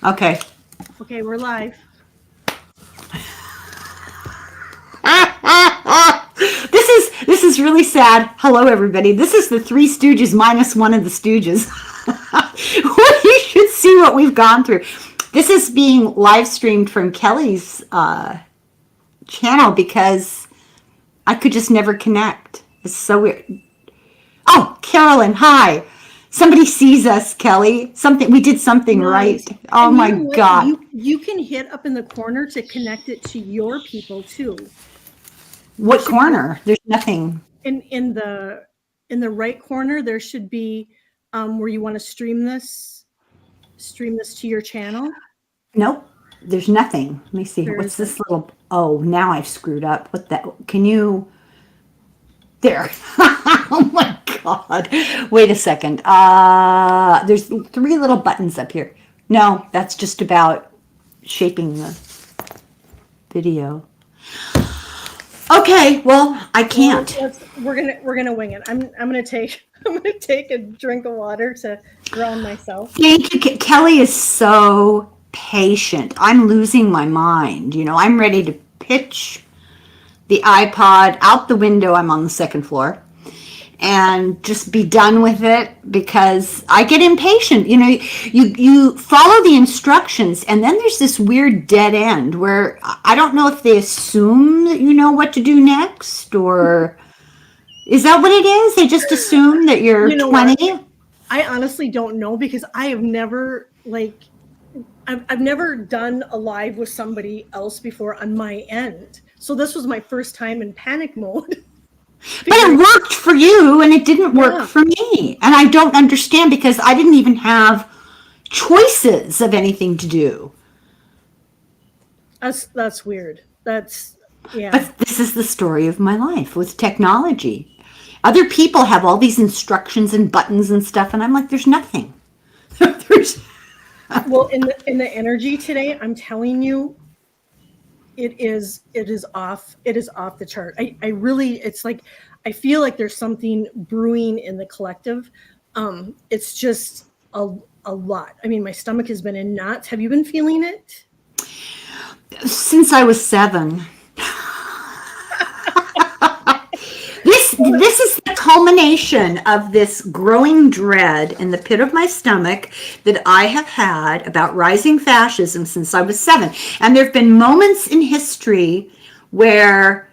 Okay. Okay, we're live. This is really sad. Hello, everybody. This is the Three Stooges minus one of the Stooges. You should see what we've gone through. This is being live streamed from Kelly's channel because I could just never connect. It's so weird. Oh, Carolyn, hi. Somebody sees us, Kelly. We did something Nice. right. Oh And my you know what? God. You can hit up in the corner to connect it to your people too. What corner? There's nothing. In the right corner, there should be where you want to stream this to your channel. Nope. There's nothing. Let me see. There What's this isn't. little? Oh, now I've screwed up. What that? Can you? There. Oh my God. Wait a second. There's three little buttons up here. No, that's just about shaping the video. Okay. Well, I can't. We're gonna wing it. I'm gonna take a drink of water to ground myself. Thank you. Kelly is so patient. I'm losing my mind. I'm ready to pitch the iPod out the window. I'm on the second floor and just be done with it because I get impatient. You follow the instructions and then there's this weird dead end where I don't know if they assume that you know what to do next, or is that what it is? They just assume that you're 20? What? I honestly don't know because I have never I've never done a live with somebody else before on my end. So this was my first time in panic mode. But it worked for you and it didn't work for me. And I don't understand because I didn't even have choices of anything to do. That's weird. But this is the story of my life with technology. Other people have all these instructions and buttons and stuff, and I'm like, there's nothing. Well, in the energy today, I'm telling you, it is off the chart. I really, it's like I feel like there's something brewing in the collective. It's just a lot. I mean, my stomach has been in knots. Have you been feeling it? Since I was 7. This is the culmination of this growing dread in the pit of my stomach that I have had about rising fascism since I was 7. And there have been moments in history where,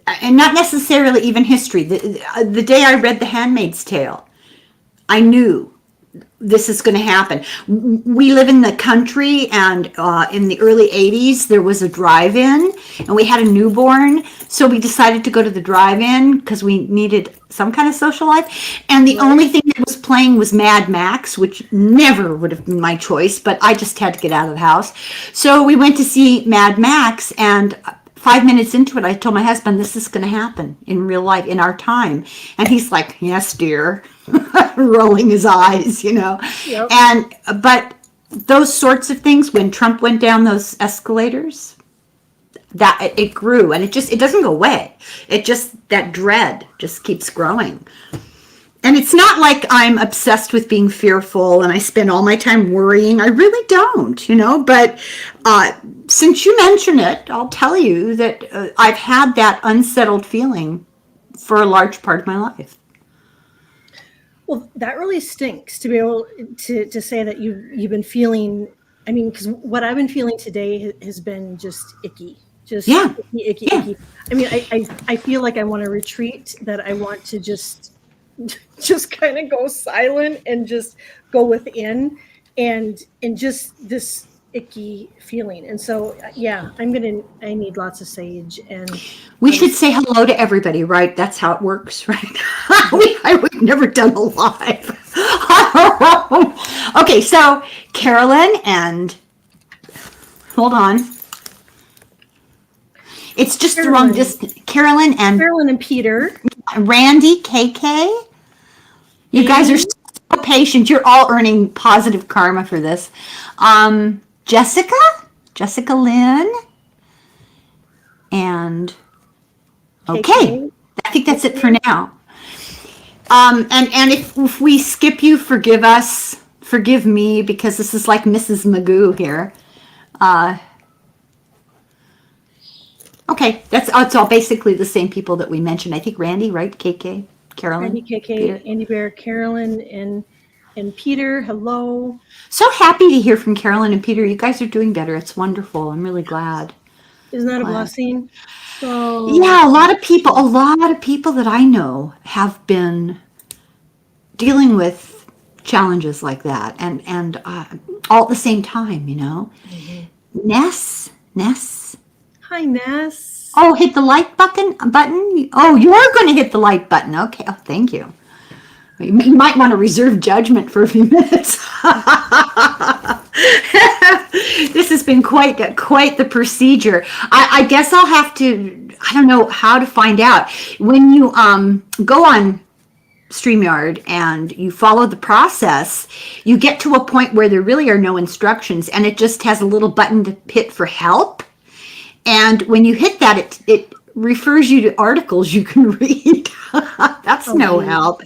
and not necessarily even history, the day I read The Handmaid's Tale, I knew this is going to happen. We live in the country, and in the early 80s, there was a drive-in, and we had a newborn, so we decided to go to the drive-in because we needed some kind of social life, and the only thing that was playing was Mad Max, which never would have been my choice, but I just had to get out of the house. So we went to see Mad Max, and 5 minutes into it, I told my husband, this is going to happen in real life, in our time. And he's like, yes, dear, rolling his eyes, Yep. But those sorts of things, when Trump went down those escalators, that it grew, and it doesn't go away. That dread just keeps growing. And it's not like I'm obsessed with being fearful and I spend all my time worrying. I really don't, but since you mention it, I'll tell you that I've had that unsettled feeling for a large part of my life. Well, that really stinks to be able to say that you've been feeling. I mean, because what I've been feeling today has been just icky, icky. I mean, I feel like I want to retreat. That I want to just kind of go silent and just go within, and just this icky feeling. And so, I need lots of sage, and we should say hello to everybody, right? That's how it works, right? We've never done a live. Okay, so Carolyn and hold on. It's just the wrong distance. Carolyn and Peter. Randy, KK. You guys are so patient. You're all earning positive karma for this. Jessica Lynn. And okay. I think that's it for now. And if we skip you, forgive us. forgive me because this is like Mrs. Magoo here. Okay, it's all basically the same people that we mentioned. I think Randy, right? KK, Randy, Carolyn, Peter. KK, Andy Bear, Carolyn, and Peter. Hello. So happy to hear from Carolyn and Peter. You guys are doing better. It's wonderful. I'm really glad. Isn't that a Glad. blessing? So Yeah, a lot of people that I know have been dealing with challenges like that, and all at the same time. Ness. Hi, Ness. Oh, hit the like button. Oh, you're going to hit the like button. Okay. Oh, thank you. You might want to reserve judgment for a few minutes. This has been quite the procedure. I guess I'll have to. I don't know how to find out when you go on StreamYard and you follow the process. You get to a point where there really are no instructions, and it just has a little button to hit for help. And when you hit that, it refers you to articles you can read. That's no help.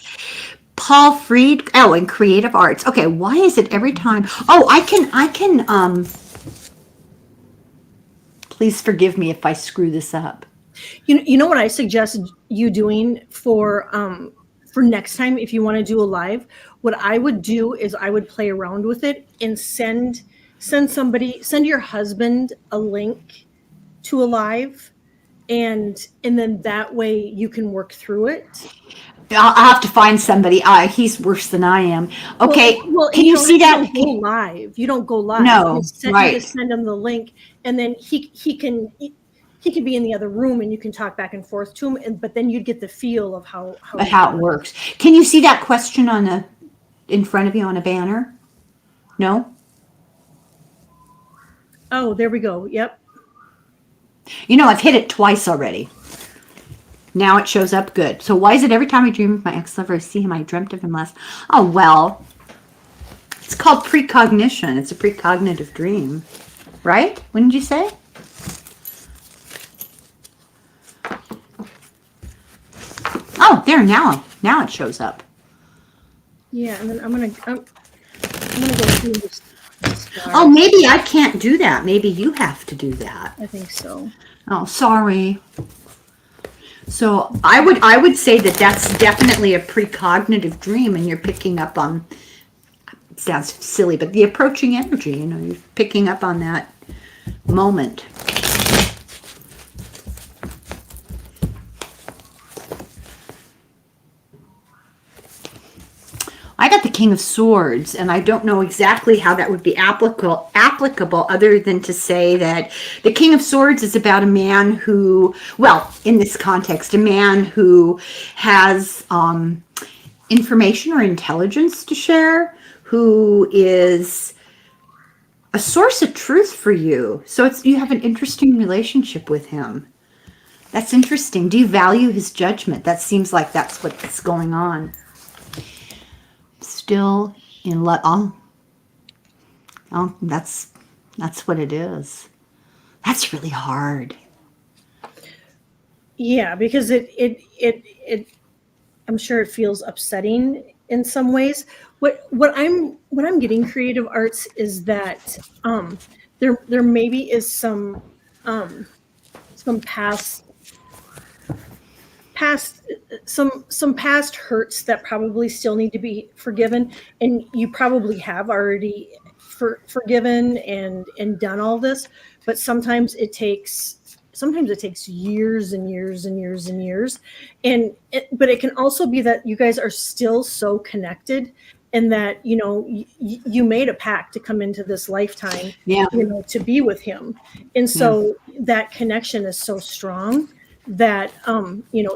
Paul Freed. Oh, and creative arts. Okay, why is it every time? Oh, I can. Please forgive me if I screw this up. You know what I suggest you doing for next time if you want to do a live? What I would do is I would play around with it and send your husband a link to a live, and then that way you can work through it. I'll have to find somebody. He's worse than I am. Okay, well, can you see that? You don't go live. You don't go live. No, right. You just send him the link, and then he can be in the other room, and you can talk back and forth to him. But then you'd get the feel of how it works. Can you see that question in front of you on a banner? No. Oh, there we go. Yep. I've hit it twice already. Now it shows up good. So why is it every time I dream of my ex-lover, I see him, I dreamt of him last? Oh, well, it's called precognition. It's a precognitive dream, right? Wouldn't you say? Oh, there, now it shows up. Yeah, and then I'm gonna go through this. Oh, maybe I can't do that. Maybe you have to do that. I think so. Oh, sorry. So I would say that that's definitely a precognitive dream, and you're picking up on. It sounds silly, but the approaching energy. You're picking up on that moment. I got the King of Swords, and I don't know exactly how that would be applicable other than to say that the King of Swords is about a man who, well, in this context, a man who has information or intelligence to share, who is a source of truth for you. So you have an interesting relationship with him. That's interesting. Do you value his judgment? That seems like that's what's going on. Still in love. Oh, that's what it is. That's really hard. Yeah, because it I'm sure it feels upsetting in some ways. What I'm getting creative arts is that there maybe is some past hurts that probably still need to be forgiven, and you probably have already forgiven and done all this, but sometimes it takes years and years and years and years, but it can also be that you guys are still so connected, and that you made a pact to come into this lifetime, to be with him, and so that connection is so strong that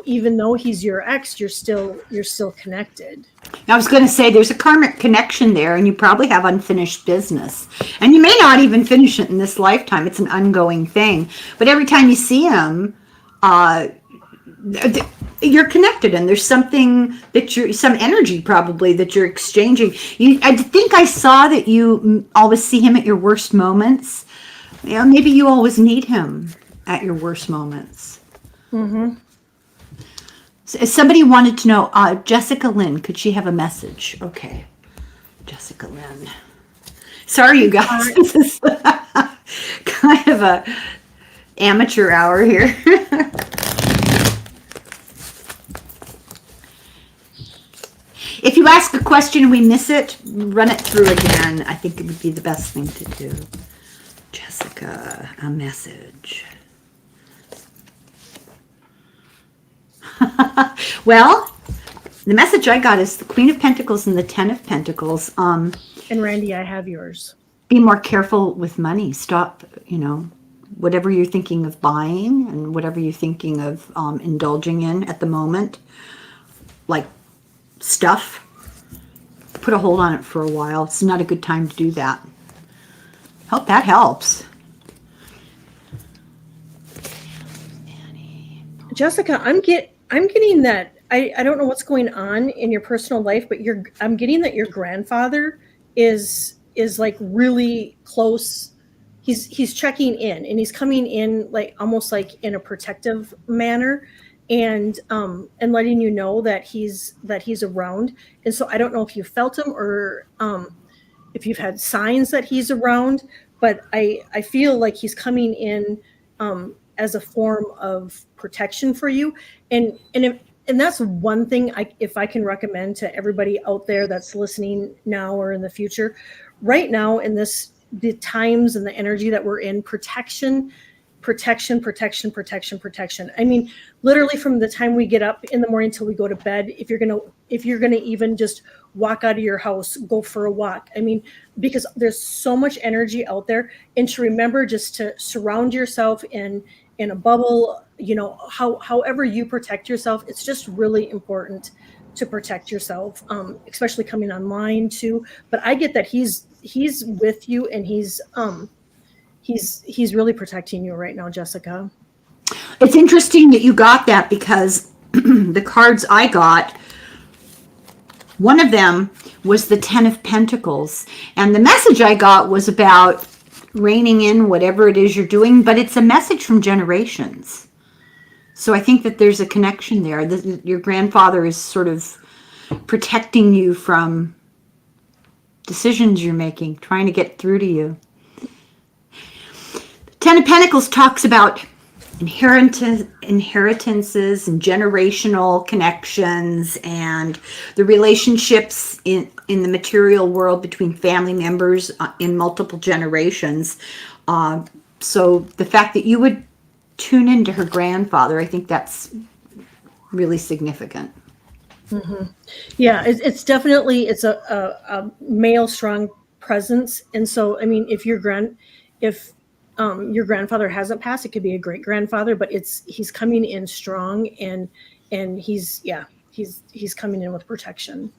even though he's your ex, you're still connected. I was going to say there's a karmic connection there, and you probably have unfinished business, and you may not even finish it in this lifetime. It's an ongoing thing, but every time you see him, you're connected, and there's something that some energy probably that you're exchanging. I think I saw that you always see him at your worst moments. Maybe you always need him at your worst moments. Mm-hmm. So somebody wanted to know, Jessica Lynn, could she have a message? Okay. Jessica Lynn. Sorry, you guys. This is kind of a amateur hour here. If you ask a question and we miss it, run it through again. I think it would be the best thing to do. Jessica, a message. Well, the message I got is the Queen of Pentacles and the Ten of Pentacles. And Randy, I have yours. Be more careful with money. Stop, whatever you're thinking of buying and whatever you're thinking of indulging in at the moment, like stuff, put a hold on it for a while. It's not a good time to do that. Hope that helps. Jessica, I'm getting that. I don't know what's going on in your personal life, but I'm getting that your grandfather is like really close. He's checking in, and he's coming in like almost like in a protective manner, and letting you know that he's around. And so I don't know if you felt him or if you've had signs that he's around, but I feel like he's coming in as a form of protection for you. And that's one thing if I can recommend to everybody out there that's listening now or in the future, right now in the times and the energy that we're in, protection. I mean, literally from the time we get up in the morning till we go to bed, if you're gonna even just walk out of your house, go for a walk. I mean, because there's so much energy out there, and to remember just to surround yourself in a bubble, however you protect yourself, it's just really important to protect yourself, especially coming online too. But I get that he's with you, and he's really protecting you right now, Jessica. It's interesting that you got that, because the cards I got, one of them was the Ten of Pentacles, and the message I got was about reining in whatever it is you're doing, but it's a message from generations. So I think that there's a connection there. Your grandfather is sort of protecting you from decisions you're making, trying to get through to you. Ten of Pentacles talks about inheritances and generational connections and the relationships in the material world between family members in multiple generations. So the fact that you would tune into her grandfather, I think that's really significant. Mm-hmm. Yeah, it's definitely a male strong presence. And so, I mean, if your grandfather hasn't passed, it could be a great grandfather, but he's coming in strong, and he's coming in with protection.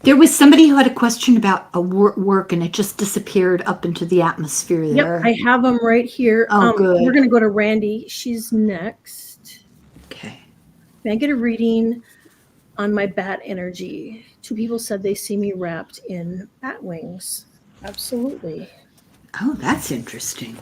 There was somebody who had a question about a work, and it just disappeared up into the atmosphere there. Yep, I have them right here. Oh, good. We're going to go to Randy. She's next. Okay. May I get a reading on my bat energy? 2 people said they see me wrapped in bat wings. Absolutely. Oh, that's interesting.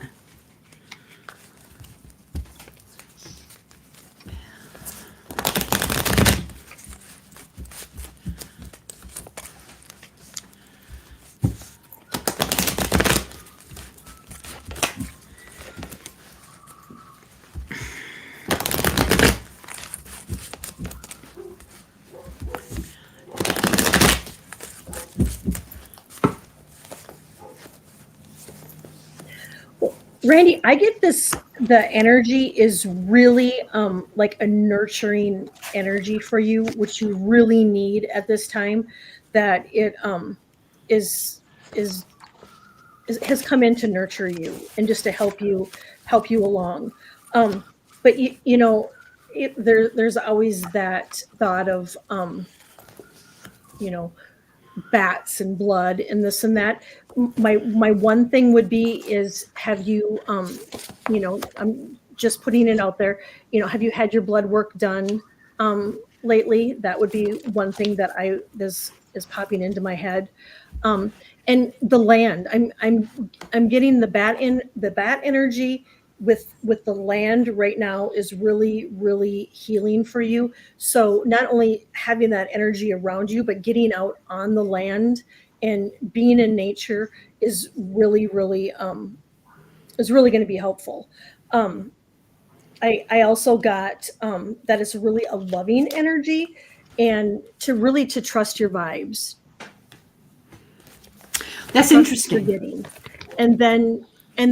Randy, I get the energy is really like a nurturing energy for you, which you really need at this time, that it has come in to nurture you and just to help you along. But there's always that thought of bats and blood and this and that. My one thing would be is, have you I'm just putting it out there, have you had your blood work done lately? That would be one thing that is popping into my head. And the land, I'm getting the bat energy with the land right now is really, really healing for you. So not only having that energy around you, but getting out on the land and being in nature is really, really going to be helpful. Um, I also got that it's really a loving energy, and to trust your vibes. That's Trust what interesting. you're getting, and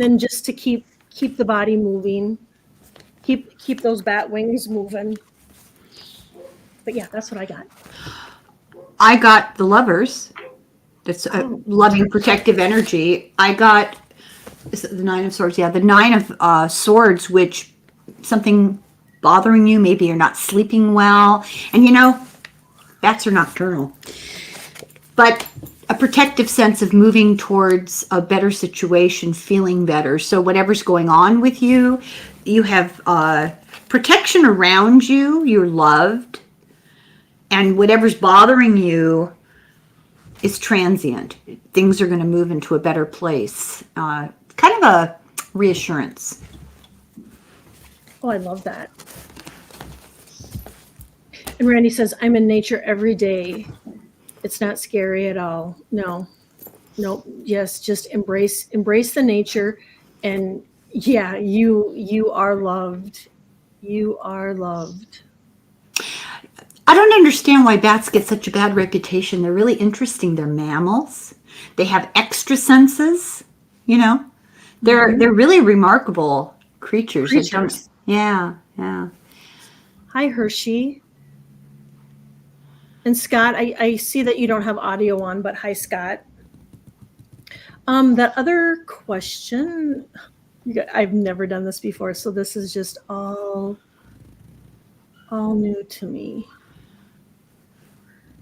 then just to keep the body moving, keep those bat wings moving. But yeah, that's what I got. I got the Lovers. That's a Oh, loving, protective energy. I got, is it the Nine of Swords? Yeah, the Nine of Swords, which something bothering you. Maybe you're not sleeping well. And bats are nocturnal. But a protective sense of moving towards a better situation, feeling better. So whatever's going on with you, you have protection around you. You're loved. And whatever's bothering you is transient. Things are going to move into a better place. Kind of a reassurance. oh, I love that. And Randy says, "I'm in nature every day. It's not scary at all. No, no. Yes, just embrace the nature, and yeah, you are loved. You are loved." I don't understand why bats get such a bad reputation. They're really interesting. They're mammals. They have extra senses. They're really remarkable creatures. Yeah, yeah. Hi, Hershey. And Scott, I see that you don't have audio on, but hi, Scott. That other question, I've never done this before, so this is just all new to me.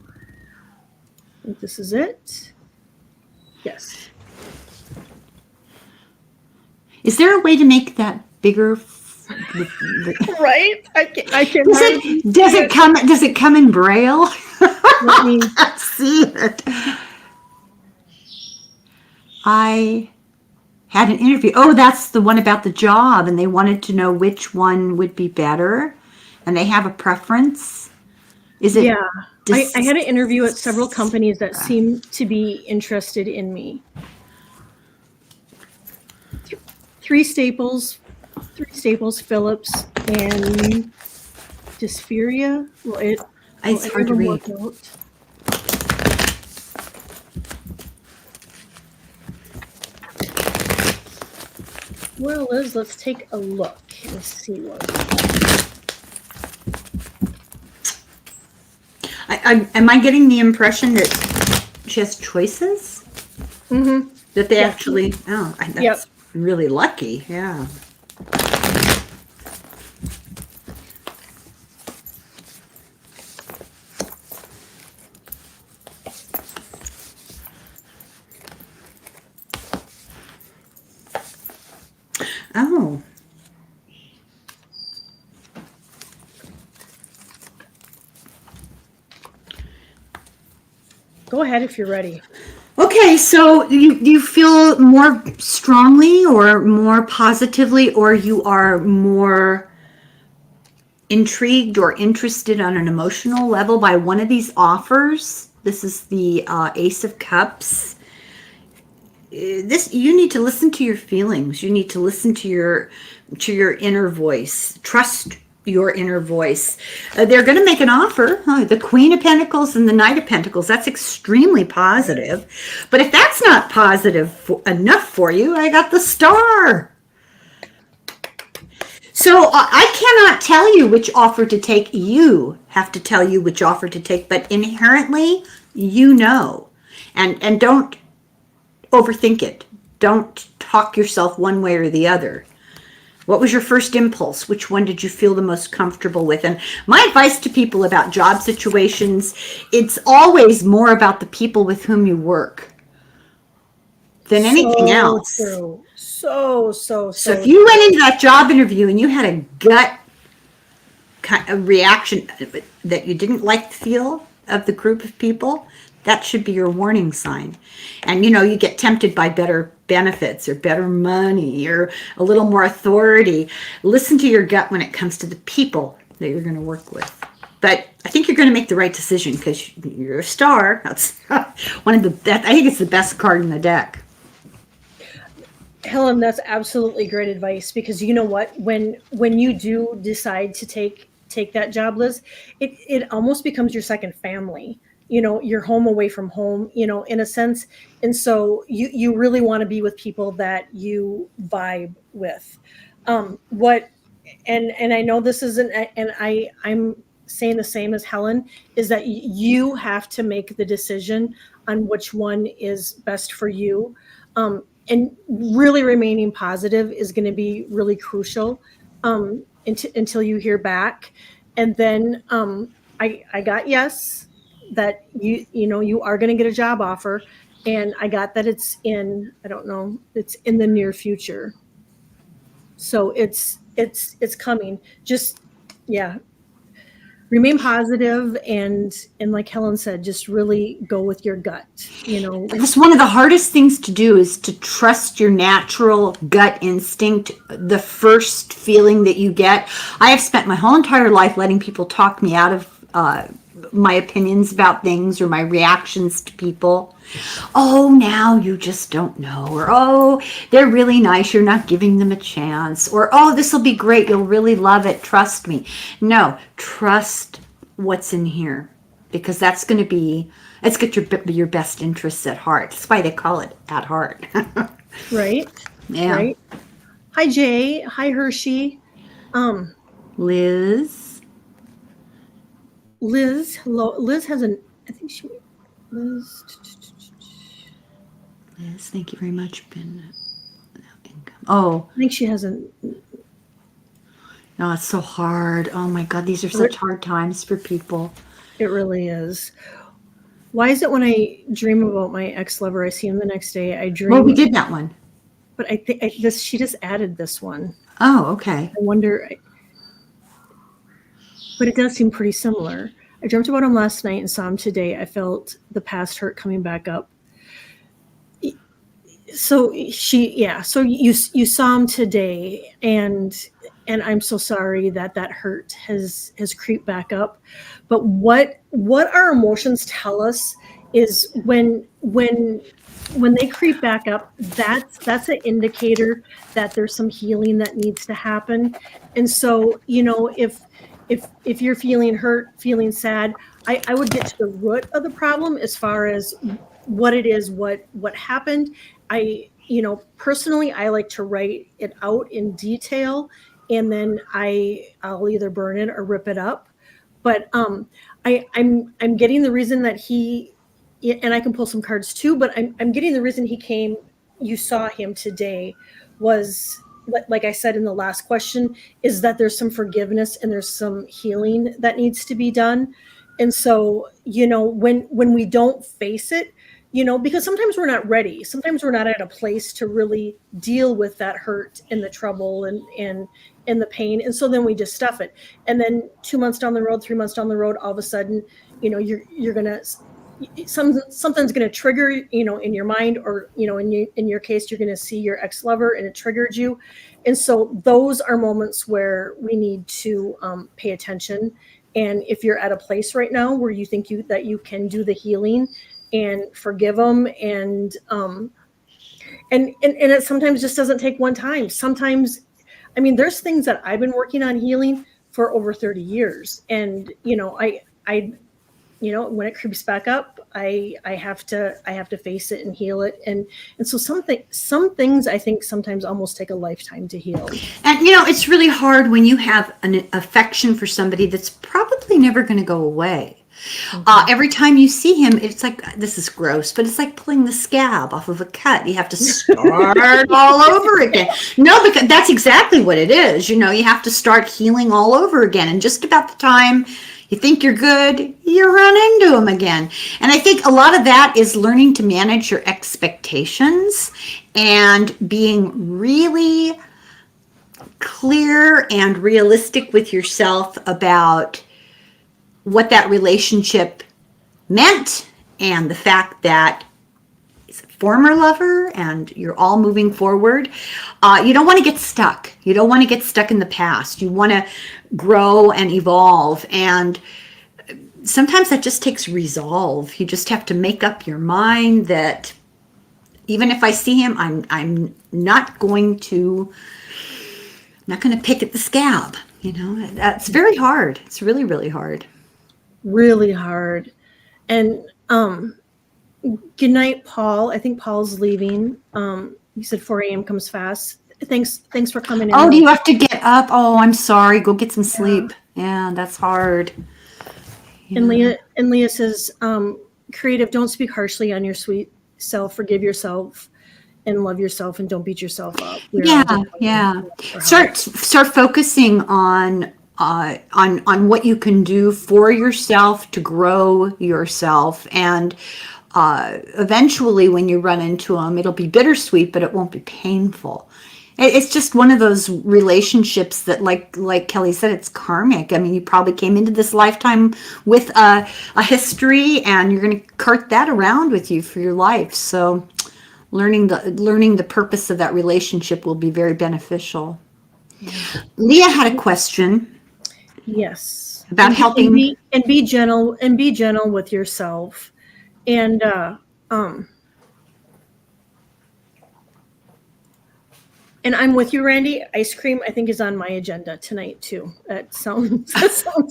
I think this is it. Yes. Is there a way to make that bigger? Right? I can. Does it come in Braille? Let me see it. I had an interview. Oh, that's the one about the job, and they wanted to know which one would be better, and they have a preference. Is it? Yeah. I had an interview at several companies that seem to be interested in me. Three Staples, Phillips, and Dysphoria. It's hard to read. Well, Liz, let's take a look and see what. Am I getting the impression that she has choices? Mm-hmm. That they actually. Oh, that's Yep. really lucky. Yeah. Oh. Go ahead if you're ready. Okay, so you feel more strongly or more positively, or you are more intrigued or interested on an emotional level by one of these offers. This is the Ace of Cups. You need to listen to your feelings. You need to listen to your inner voice. Trust your inner voice. They're going to make an offer. The Queen of Pentacles and the Knight of Pentacles. That's extremely positive. But if that's not positive enough for you, I got the Star. So I cannot tell you which offer to take. You have to tell you which offer to take. But inherently, you know. And don't overthink it. Don't talk yourself one way or the other. What was your first impulse? Which one did you feel the most comfortable with? And my advice to people about job situations, it's always more about the people with whom you work than anything else. True. So if you went into that job interview and you had a gut kind of reaction that you didn't like the feel of the group of people, that should be your warning sign. And you get tempted by better benefits or better money or a little more authority. Listen to your gut when it comes to the people that you're going to work with. But I think you're going to make the right decision because you're a star. That's one of the best. I think it's the best card in the deck. Helen, that's absolutely great advice, because you know what, when you do decide to take that job, Liz, it almost becomes your second family. You're home away from home, in a sense. And so you really want to be with people that you vibe with. What and I know this isn't, and I'm saying the same as Helen, is that you have to make the decision on which one is best for you. And really remaining positive is going to be really crucial, until you hear back. And then I got yes, that you are going to get a job offer, and I got that it's in, I don't know, it's in the near future. So it's coming. Just, yeah, remain positive, and like Helen said, just really go with your gut. That's one of the hardest things to do, is to trust your natural gut instinct, the first feeling that you get. I have spent my whole entire life letting people talk me out of my opinions about things or my reactions to people. Oh, now you just don't know. Or, oh, they're really nice, you're not giving them a chance. Or, oh, this will be great, you'll really love it, trust me. No, trust what's in here, because that's going to be, it's got your best interests at heart. That's why they call it at heart. Right. Yeah. Right. Hi, Jay. Hi, Hershey. Liz. Hello. Liz has an, I think she, Liz. Liz, thank you very much. Oh, I think she has an, no, it's so hard. Oh my God, these are such hard times for people. it really is. Why is it when I dream about my ex-lover, I see him the next day? I dream. Well, we did that one. But I think she just added this one. Oh, okay. I wonder, but it does seem pretty similar. I dreamt about him last night and saw him today. I felt the past hurt coming back up. So so you saw him today, and I'm so sorry that hurt has creeped back up. But what our emotions tell us is when they creep back up, that's an indicator that there's some healing that needs to happen. And so, if you're feeling hurt, feeling sad, I would get to the root of the problem as far as what it is, what happened. Personally, I like to write it out in detail, and then I'll either burn it or rip it up. But I'm getting the reason that he, and I can pull some cards too, but I'm getting the reason he came, you saw him today, was, like I said in the last question, is that there's some forgiveness and there's some healing that needs to be done. And so, when we don't face it, because sometimes we're not ready. Sometimes we're not at a place to really deal with that hurt and the trouble and the pain. And so then we just stuff it. And then 2 months down the road, 3 months down the road, all of a sudden, you're going to, something's going to trigger, in your mind, or, in your case, you're going to see your ex-lover and it triggered you. And so those are moments where we need to pay attention. And if you're at a place right now where you think that you can do the healing and forgive them, and it sometimes just doesn't take one time. Sometimes, there's things that I've been working on healing for over 30 years. And, I when it creeps back up, I have to face it and heal it. And so some things I think sometimes almost take a lifetime to heal. And, it's really hard when you have an affection for somebody that's probably never going to go away. Mm-hmm. Every time you see him, it's like, this is gross, but it's like pulling the scab off of a cut. You have to start all over again. No, because that's exactly what it is. You have to start healing all over again. And just about the time you think you're good, you run into him again. And I think a lot of that is learning to manage your expectations and being really clear and realistic with yourself about what that relationship meant, and the fact that former lover and you're all moving forward, you don't want to get stuck. You don't want to get stuck in the past. You want to grow and evolve. And sometimes that just takes resolve. You just have to make up your mind that even if I see him, I'm not going to pick at the scab. That's very hard. It's really, really hard. Really hard. And good night, Paul. I think Paul's leaving. He said 4 a.m. comes fast. Thanks for coming in. Oh, do you have to get up? Oh, I'm sorry. Go get some sleep. Yeah, that's hard. Yeah. And Leah says, creative, don't speak harshly on your sweet self. Forgive yourself and love yourself, and don't beat yourself up. Yeah. Start focusing on what you can do for yourself to grow yourself, and eventually, when you run into them, it'll be bittersweet, but it won't be painful. It's just one of those relationships that, like Kelly said, it's karmic. I mean, you probably came into this lifetime with a history, and you're going to cart that around with you for your life. So, learning the purpose of that relationship will be very beneficial. Yeah. Leah had a question. Yes. About helping and be gentle with yourself, and and I'm with you, Randy. Ice cream, I think, is on my agenda tonight too. That sounds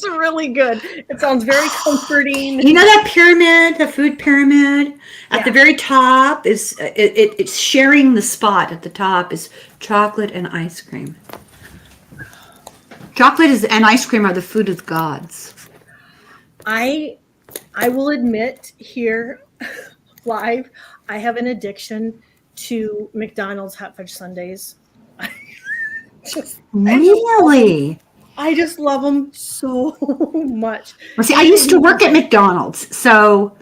really good. It sounds very comforting. That pyramid, the food pyramid, at the very top is it's sharing the spot at the top is chocolate and ice cream. Chocolate and ice cream are the food of the gods. I will admit here live, I have an addiction to McDonald's hot fudge sundaes. Really? I just love them so much. Well, see, I used to work at McDonald's, so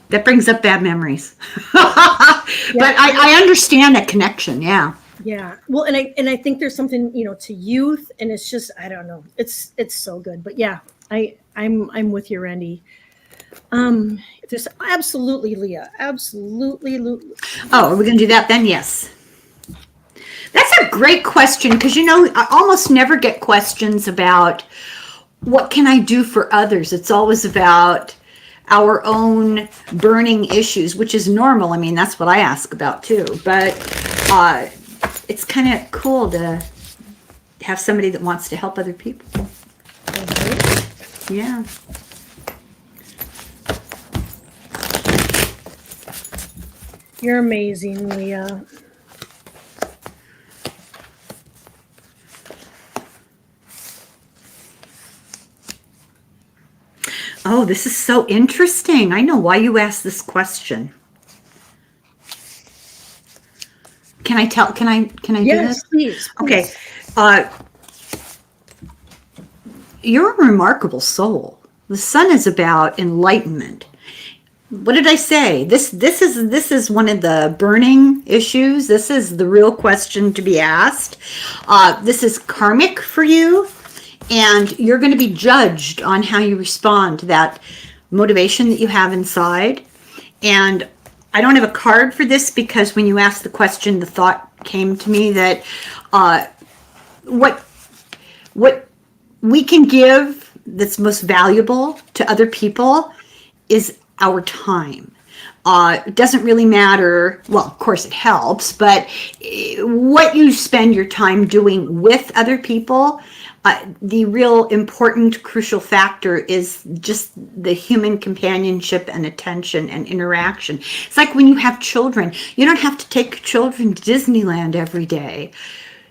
that brings up bad memories. But I understand that connection. Yeah. Yeah. Well, and I think there's something, to youth, and it's just, I don't know. It's so good. But yeah, I'm with you, Randy. There's absolutely, Leah. Absolutely. Oh, are we going to do that then? Yes. That's a great question, because I almost never get questions about what can I do for others. It's always about our own burning issues, which is normal. I mean, that's what I ask about too. But it's kind of cool to have somebody that wants to help other people. Mm-hmm. Yeah. You're amazing, Leah. Oh, this is so interesting. I know why you asked this question. Can I do this? Yes, please. Okay. You're a remarkable soul. The sun is about enlightenment. What did I say? This is one of the burning issues. This is the real question to be asked. This is karmic for you, and you're going to be judged on how you respond to that motivation that you have inside. And I don't have a card for this, because when you asked the question, the thought came to me that what we can give that's most valuable to other people is our time. It doesn't really matter. Well, of course it helps, but what you spend your time doing with other people, the real important, crucial factor is just the human companionship and attention and interaction. It's like when you have children. You don't have to take children to Disneyland every day.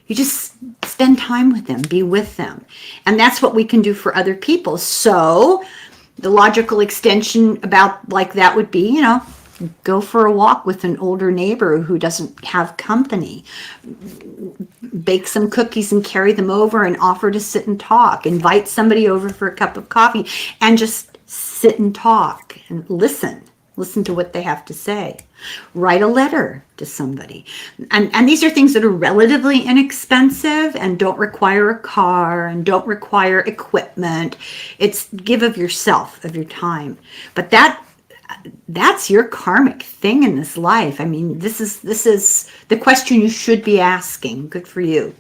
You just spend time with them, be with them. And that's what we can do for other people. So the logical extension about like that would be, go for a walk with an older neighbor who doesn't have company. Bake some cookies and carry them over and offer to sit and talk. Invite somebody over for a cup of coffee and just sit and talk and listen to what they have to say. Write a letter to somebody. And these are things that are relatively inexpensive and don't require a car and don't require equipment. It's give of yourself, of your time. But that that's your karmic thing in this life. I mean, this is the question you should be asking. Good for you.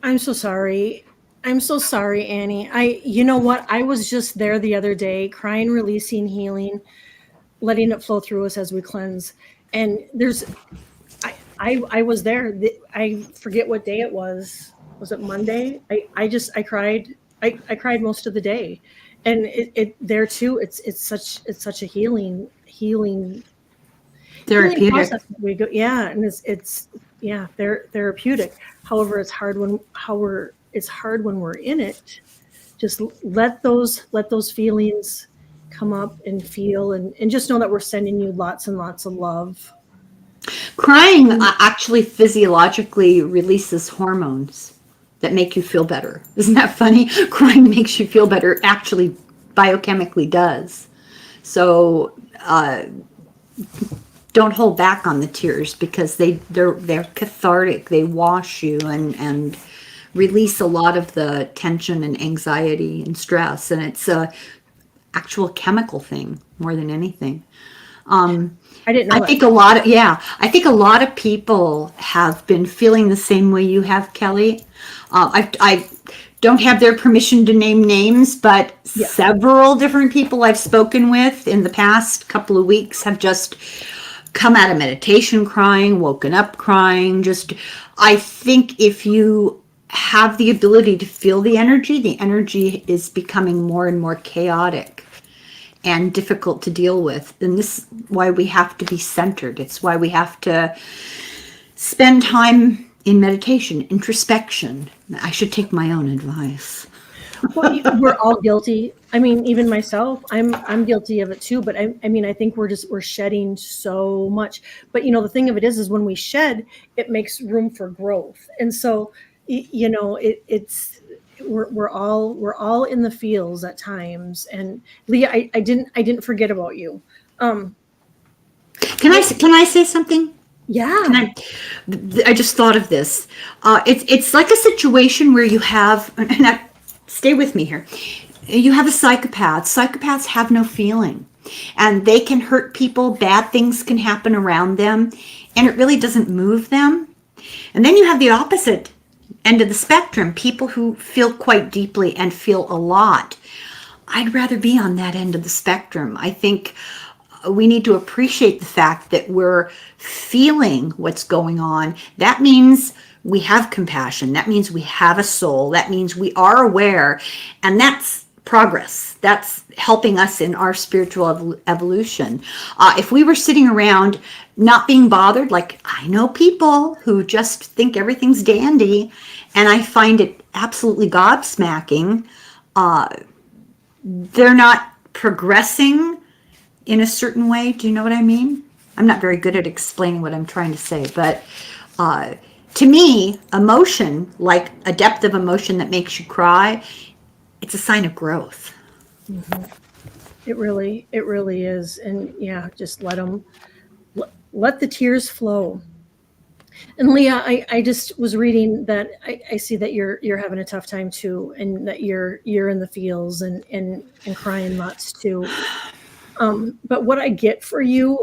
I'm so sorry. I'm so sorry, Annie. You know what? I was just there the other day, crying, releasing, healing, letting it flow through us as we cleanse. And I was there. I forget what day it was. Was it Monday? I cried. I cried most of the day, and it there too. It's such a healing Therapeutic. process that we go. Yeah, and it's yeah, therapeutic. However, it's hard when we're in it. Just let those feelings come up and feel, and just know that we're sending you lots and lots of love. Crying actually physiologically releases hormones that make you feel better. Isn't that funny? Crying makes you feel better. It actually biochemically does. So don't hold back on the tears because they're cathartic. They wash you and release a lot of the tension and anxiety and stress. And it's a actual chemical thing more than anything. I didn't know I that. think a lot of, yeah, I think a lot of people have been feeling the same way you have, Kelly. I don't have their permission to name names, but Yeah. several different people I've spoken with in the past couple of weeks have just come out of meditation crying, woken up crying. Just, I think if you have the ability to feel the energy is becoming more and more chaotic and difficult to deal with. And this is why we have to be centered. It's why we have to spend time in meditation, introspection. I should take my own advice. Well, we're all guilty. I mean, even myself, I'm guilty of it too. But I mean, I think we're shedding so much. But the thing of it is when we shed, it makes room for growth. And so, it's we're all in the feels at times. And Leah, I didn't forget about you. Um, Can I say something? yeah, Can I just thought of this. It's like a situation where you have, and stay with me here. You have a psychopath. Psychopaths have no feeling, and they can hurt people. Bad things can happen around them, and it really doesn't move them. And then you have the opposite end of the spectrum, people who feel quite deeply and feel a lot. I'd rather be on that end of the spectrum. I think we need to appreciate the fact that we're feeling what's going on. That means we have compassion. That means we have a soul. That means we are aware. And that's progress. That's helping us in our spiritual evolution. If we were sitting around not being bothered, like I know people who just think everything's dandy, and I find it absolutely gobsmacking. They're not progressing in a certain way. Do you know what I mean? I'm not very good at explaining what I'm trying to say, but to me, emotion, like a depth of emotion that makes you cry, it's a sign of growth. mm-hmm. It really is. And yeah, just let the tears flow. And Leah, I just was reading that I see that you're having a tough time too, and that you're in the feels and crying lots too. But what I get for you,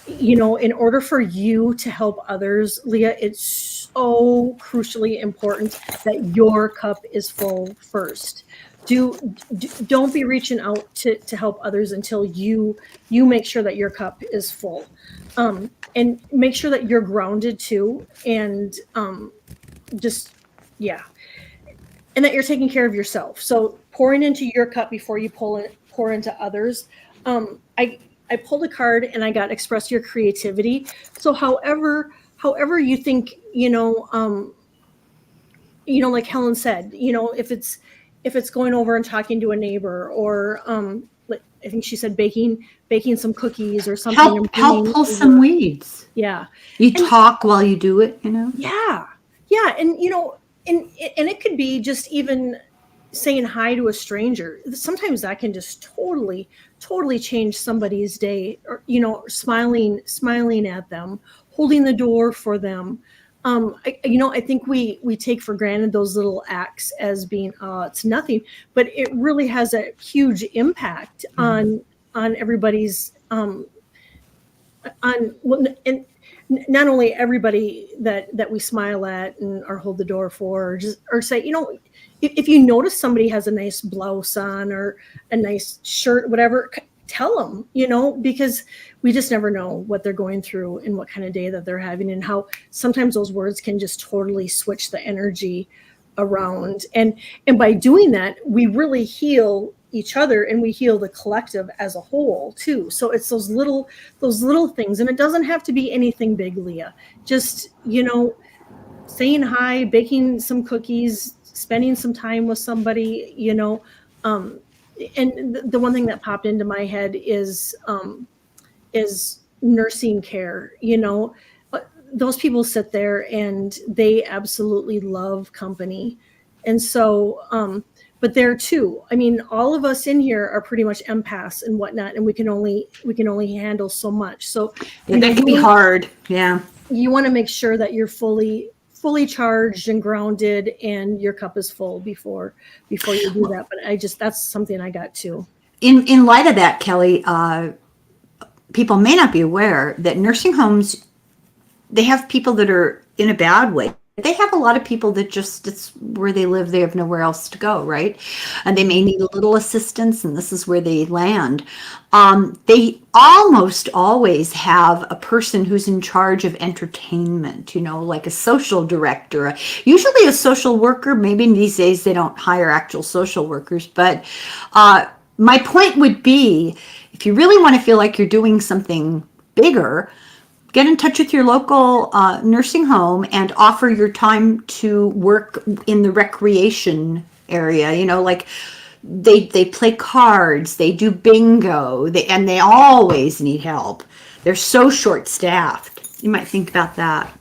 in order for you to help others, Leah, it's so crucially important that your cup is full first. Don't be reaching out to help others until you make sure that your cup is full. And make sure that you're grounded too, and just yeah, and that you're taking care of yourself. So pouring into your cup before you pour into others. I pulled a card and I got express your creativity. So however you think, like Helen said, if it's going over and talking to a neighbor, or like I think she said baking some cookies or something and Help bringing pull some over. weeds. Yeah. You And talk while you do it, you know? yeah. Yeah. And it could be just even saying hi to a stranger. Sometimes that can just totally change somebody's day, or, smiling at them, holding the door for them. I think we take for granted those little acts as being, it's nothing, but it really has a huge impact on everybody's, and not only everybody that we smile at and or hold the door for, or say, if you notice somebody has a nice blouse on or a nice shirt, whatever, tell them, because we just never know what they're going through and what kind of day that they're having, and how sometimes those words can just totally switch the energy around. And by doing that, we really heal each other, and we heal the collective as a whole too. So it's those little things, and it doesn't have to be anything big, Leah. Just, saying hi, baking some cookies, spending some time with somebody, and the one thing that popped into my head is nursing care. Those people sit there and they absolutely love company. And so, but there too, I mean, all of us in here are pretty much empaths and whatnot, and we can only handle so much. So that can be hard. Yeah. You want to make sure that you're fully charged and grounded and your cup is full before you do that. But that's something I got too. In light of that, Kelly, people may not be aware that nursing homes, they have people that are in a bad way. They have a lot of people that it's where they live. They have nowhere else to go, right? And they may need a little assistance, and this is where they land. They almost always have a person who's in charge of entertainment, like a social director, usually a social worker. Maybe these days they don't hire actual social workers. But my point would be, if you really want to feel like you're doing something bigger, get in touch with your local nursing home and offer your time to work in the recreation area. Like they play cards, they do bingo, and they always need help. They're so short-staffed. You might think about that.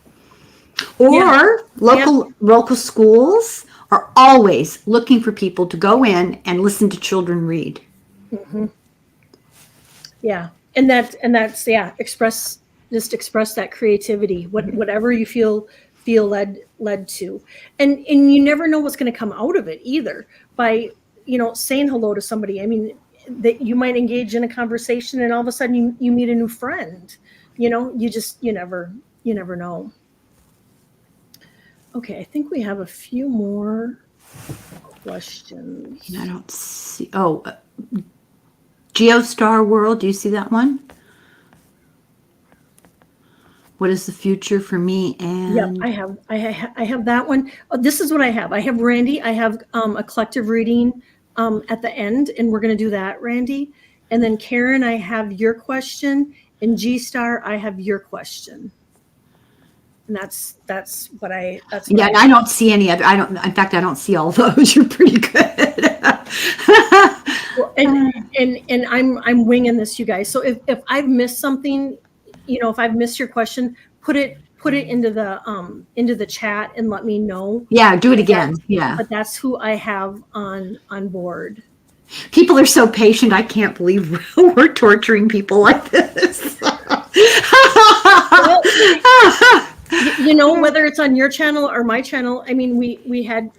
Or local schools are always looking for people to go in and listen to children read. Mm-hmm. Yeah, and that's express that creativity, whatever you feel led to, and you never know what's going to come out of it either by saying hello to somebody. I mean, that you might engage in a conversation, and all of a sudden you meet a new friend. You never know. Okay, I think we have a few more questions. I don't see. Geostar World. Do you see that one? What is the future for me? And yeah, I have that one. This is what I have. I have Randy. I have a collective reading at the end, and we're going to do that, Randy. And then Karen, I have your question, and G Star, I have your question. And that's what I. That's what I don't see any other. In fact, I don't see all those. You're pretty good. Well, and I'm winging this, you guys. So if I've missed something, if I've missed your question, put it into the chat and let me know. Yeah, do it again. Yeah. But that's who I have on board. People are so patient. I can't believe we're torturing people like this. Well, whether it's on your channel or my channel, I mean, we had,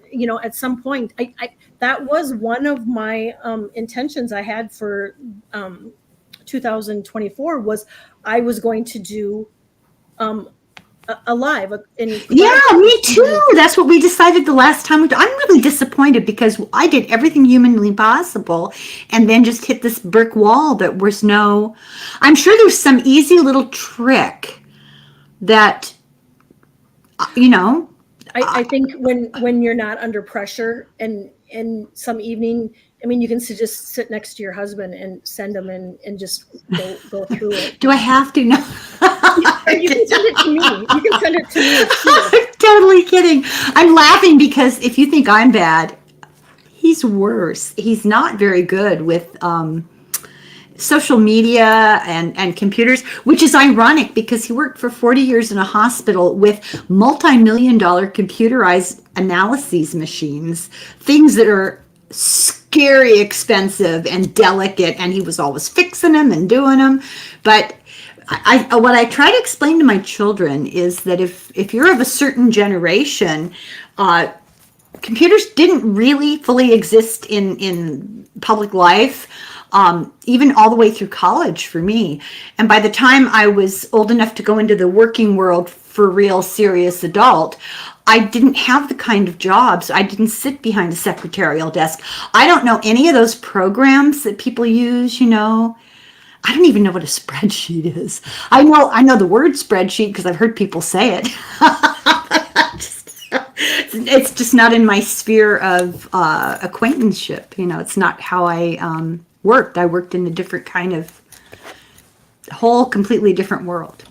at some point, I that was one of my intentions I had for 2024 was I was going to do a live. Yeah, me too. That's what we decided the last time. I'm really disappointed because I did everything humanly possible and then just hit this brick wall that was I'm sure there's some easy little trick that, I think when you're not under pressure and some evening, I mean, you can just sit next to your husband and send him and just go through it. Do I have to? No. You can send it to me. You can send it to me too. I'm totally kidding. I'm laughing because if you think I'm bad, he's worse. He's not very good with social media and computers, which is ironic because he worked for 40 years in a hospital with multi-million-dollar computerized analyses machines, things that are scary expensive and delicate, and he was always fixing them and doing them. But what I try to explain to my children is that if you're of a certain generation, computers didn't really fully exist in public life, even all the way through college for me. And by the time I was old enough to go into the working world for real serious adult, I didn't have the kind of jobs. I didn't sit behind a secretarial desk. I don't know any of those programs that people use, I don't even know what a spreadsheet is. I know the word spreadsheet because I've heard people say it. It's just not in my sphere of acquaintanceship. It's not how I worked. I worked in a different kind of whole, completely different world.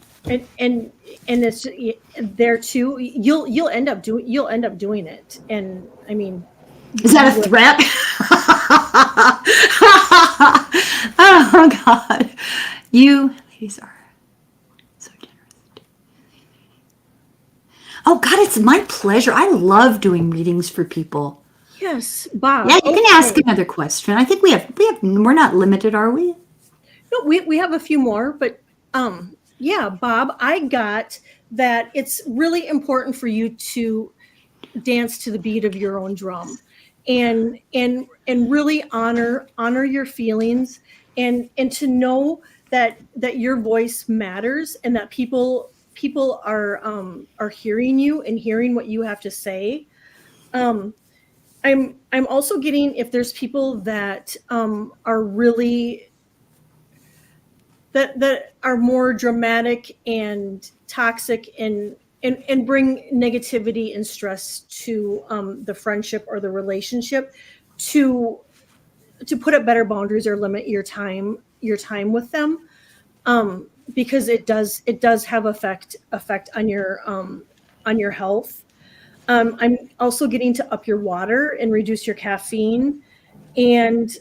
And it's there too. You'll end up doing it. And I mean, is that a threat? Oh God, you ladies are so generous. Oh God, it's my pleasure. I love doing readings for people. Yes, Bob. Yeah, you can ask another question. I think we're not limited, are we? No, we have a few more, but yeah, Bob, I got that it's really important for you to dance to the beat of your own drum and really honor your feelings and to know that your voice matters and that people are hearing you and hearing what you have to say. I'm also getting if there's people that are really that are more dramatic and toxic and bring negativity and stress to the friendship or the relationship, to put up better boundaries or limit your time with them, because it does have effect on your health. I'm also getting to up your water and reduce your caffeine, and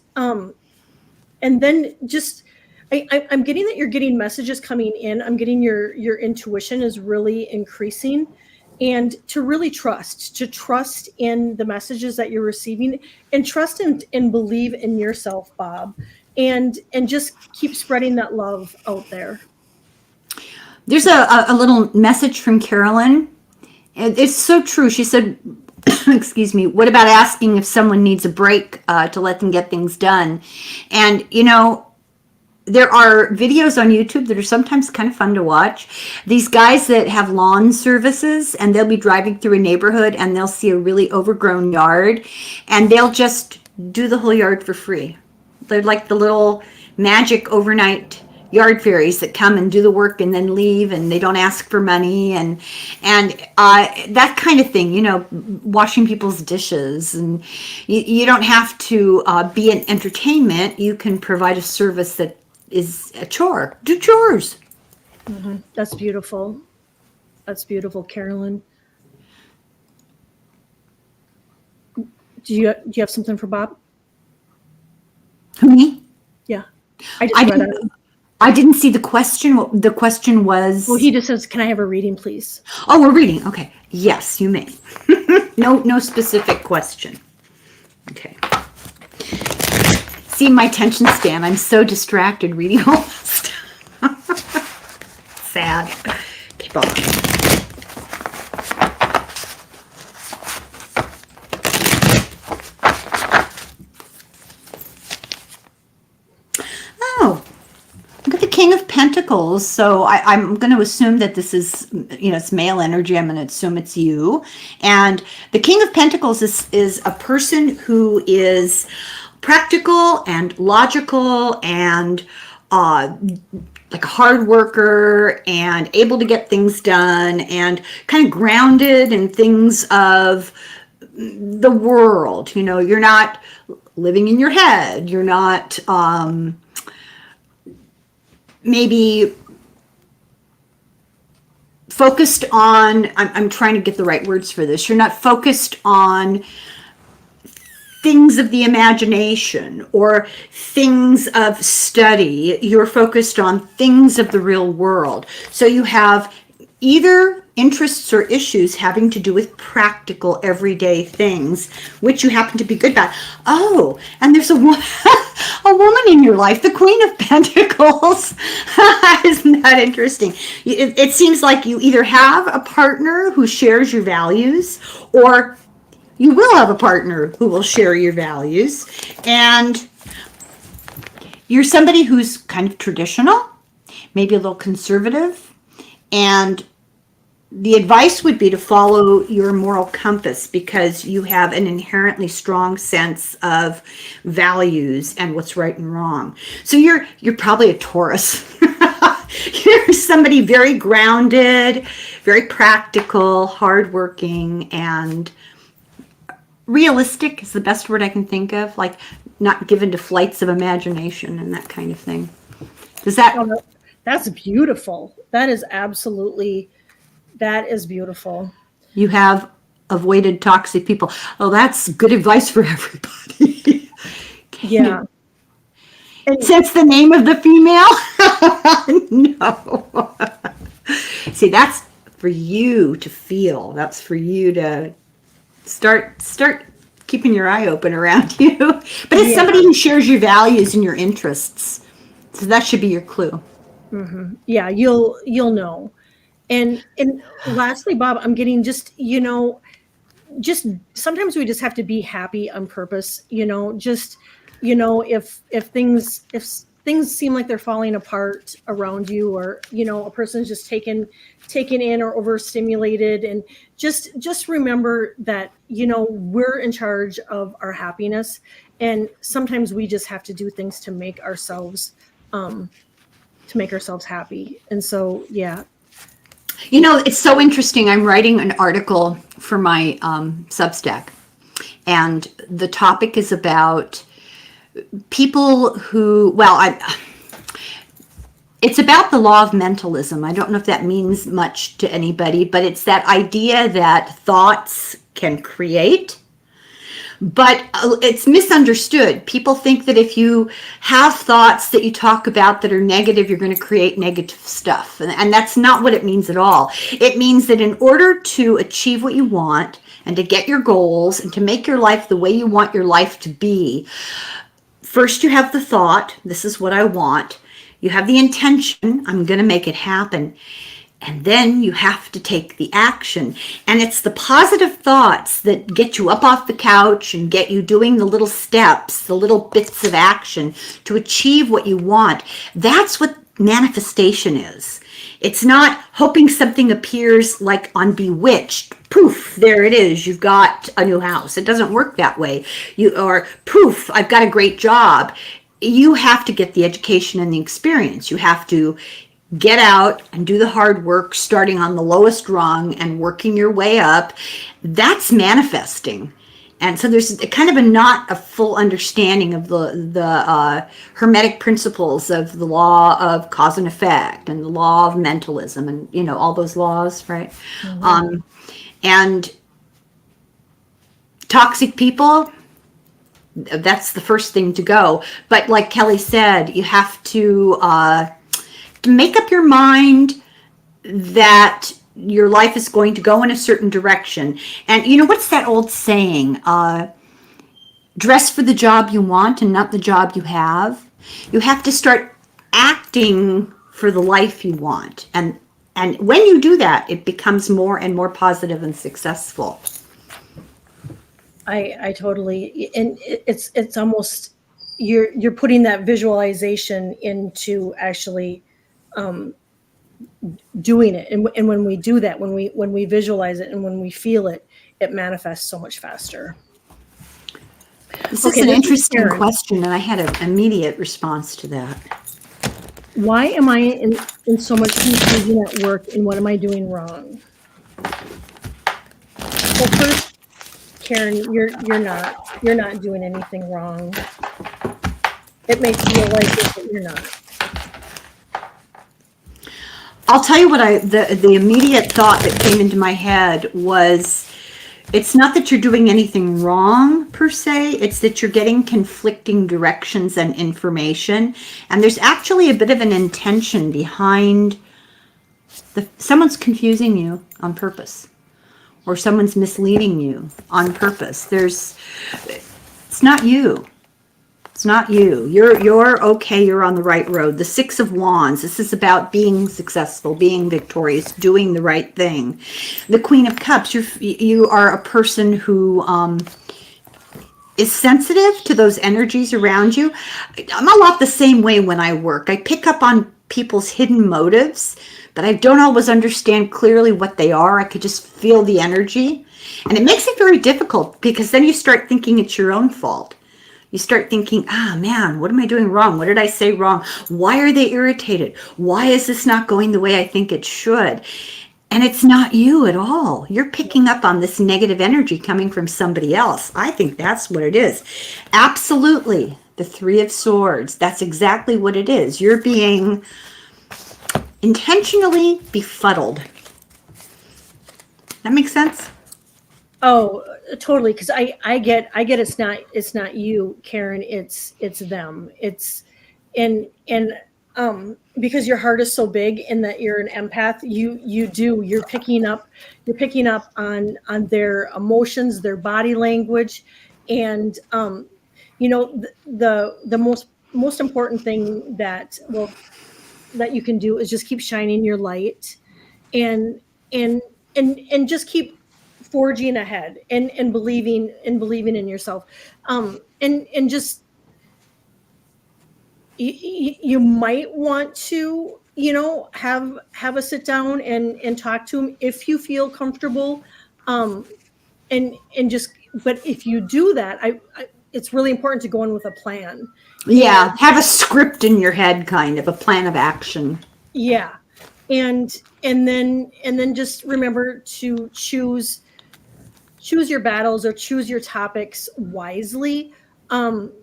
then just I'm getting that you're getting messages coming in. I'm getting your intuition is really increasing, and to really trust in the messages that you're receiving, and trust and believe in yourself, Bob, and just keep spreading that love out there. There's a little message from Carolyn. It's so true. She said, excuse me, what about asking if someone needs a break to let them get things done? And, there are videos on YouTube that are sometimes kind of fun to watch. These guys that have lawn services, and they'll be driving through a neighborhood and they'll see a really overgrown yard and they'll just do the whole yard for free. They're like the little magic overnight yard fairies that come and do the work and then leave, and they don't ask for money and that kind of thing, washing people's dishes. And you don't have to be an entertainment. You can provide a service that is a chore. Do chores. Mm-hmm. That's beautiful. That's beautiful, Carolyn. Do you have something for Bob? Me? Yeah. I didn't see the question. The question was... Well, he just says, can I have a reading, please? Oh, we're reading. Okay. Yes, you may. No specific question. Okay. See my attention span. I'm so distracted reading all this stuff. Sad. Keep on. Oh, look at the King of Pentacles. So I'm going to assume that this is, it's male energy. I'm going to assume it's you. And the King of Pentacles is a person who is practical and logical and like a hard worker and able to get things done and kind of grounded in things of the world. You're not living in your head. You're not maybe focused on, I'm trying to get the right words for this. You're not focused on things of the imagination or things of study. You're focused on things of the real world. So you have either interests or issues having to do with practical everyday things, which you happen to be good at. Oh, and there's a woman in your life, the Queen of Pentacles. Isn't that interesting? It seems like you either have a partner who shares your values, or you will have a partner who will share your values. And you're somebody who's kind of traditional, maybe a little conservative, and the advice would be to follow your moral compass because you have an inherently strong sense of values and what's right and wrong. So you're probably a Taurus. You're somebody very grounded, very practical, hardworking, and realistic is the best word I can think of. Like not given to flights of imagination and that kind of thing. Does that? Oh, that's beautiful. That is absolutely. That is beautiful. You have avoided toxic people. Oh, that's good advice for everybody. Yeah. And since the name of the female? No. See, that's for you to feel. That's for you to start keeping your eye open around you. But it's somebody who shares your values and your interests. So that should be your clue. Mm-hmm. Yeah, you'll know. And lastly, Bob, I'm getting just sometimes we just have to be happy on purpose, just if things seem like they're falling apart around you, or a person's just taken in or overstimulated, and just remember that we're in charge of our happiness, and sometimes we just have to do things to make ourselves happy. And so it's so interesting. I'm writing an article for my Substack, and the topic is about people who, it's about the law of mentalism. I don't know if that means much to anybody, but it's that idea that thoughts can create. But it's misunderstood. People think that if you have thoughts that you talk about that are negative, you're going to create negative stuff. And that's not what it means at all. It means that in order to achieve what you want and to get your goals and to make your life the way you want your life to be, first you have the thought, this is what I want. You have the intention, I'm going to make it happen. And then you have to take the action. And it's the positive thoughts that get you up off the couch and get you doing the little steps, the little bits of action to achieve what you want. That's what manifestation is. It's not hoping something appears like on Bewitched. Poof, there it is. You've got a new house. It doesn't work that way. Or poof, I've got a great job. You have to get the education and the experience. You have to get out and do the hard work, starting on the lowest rung and working your way up. That's manifesting. And so there's kind of not a full understanding of the hermetic principles of the law of cause and effect and the law of mentalism and all those laws, right? Mm-hmm. And toxic people, that's the first thing to go. But like Kelly said, you have to make up your mind that your life is going to go in a certain direction. And what's that old saying? Dress for the job you want and not the job you have. You have to start acting for the life you want. And when you do that, it becomes more and more positive and successful. I totally, and it's almost, you're putting that visualization into actually doing it, and when we do that, when we visualize it and when we feel it, it manifests so much faster. This is an interesting question, and I had an immediate response to that. Why am I in so much confusion at work, and what am I doing wrong? Well, first, Karen, you're not doing anything wrong. It may feel like it, but you're not. I'll tell you what the immediate thought that came into my head was, it's not that you're doing anything wrong per se, it's that you're getting conflicting directions and information, and there's actually a bit of an intention behind someone's confusing you on purpose, or someone's misleading you on purpose. It's not you. It's not you. You're okay. You're on the right road. The Six of Wands. This is about being successful, being victorious, doing the right thing. The Queen of Cups. You are a person who is sensitive to those energies around you. I'm a lot the same way when I work. I pick up on people's hidden motives, but I don't always understand clearly what they are. I could just feel the energy. And it makes it very difficult because then you start thinking it's your own fault. You start thinking, man, what am I doing wrong? What did I say wrong? Why are they irritated? Why is this not going the way I think it should? And it's not you at all. You're picking up on this negative energy coming from somebody else. I think that's what it is. Absolutely. The Three of Swords. That's exactly what it is. You're being intentionally befuddled. That makes sense? Oh, totally. Because I get it's not you, Karen. It's them. It's and because your heart is so big and that you're an empath, you're picking up on their emotions, their body language, and the most important thing that you can do is just keep shining your light and and just keep forging ahead and believing in yourself, and just you might want to have a sit down and talk to him if you feel comfortable, and just, but if you do that, it's really important to go in with a plan. Yeah, have a script in your head, kind of a plan of action. Yeah. And then just remember to choose your battles or choose your topics wisely,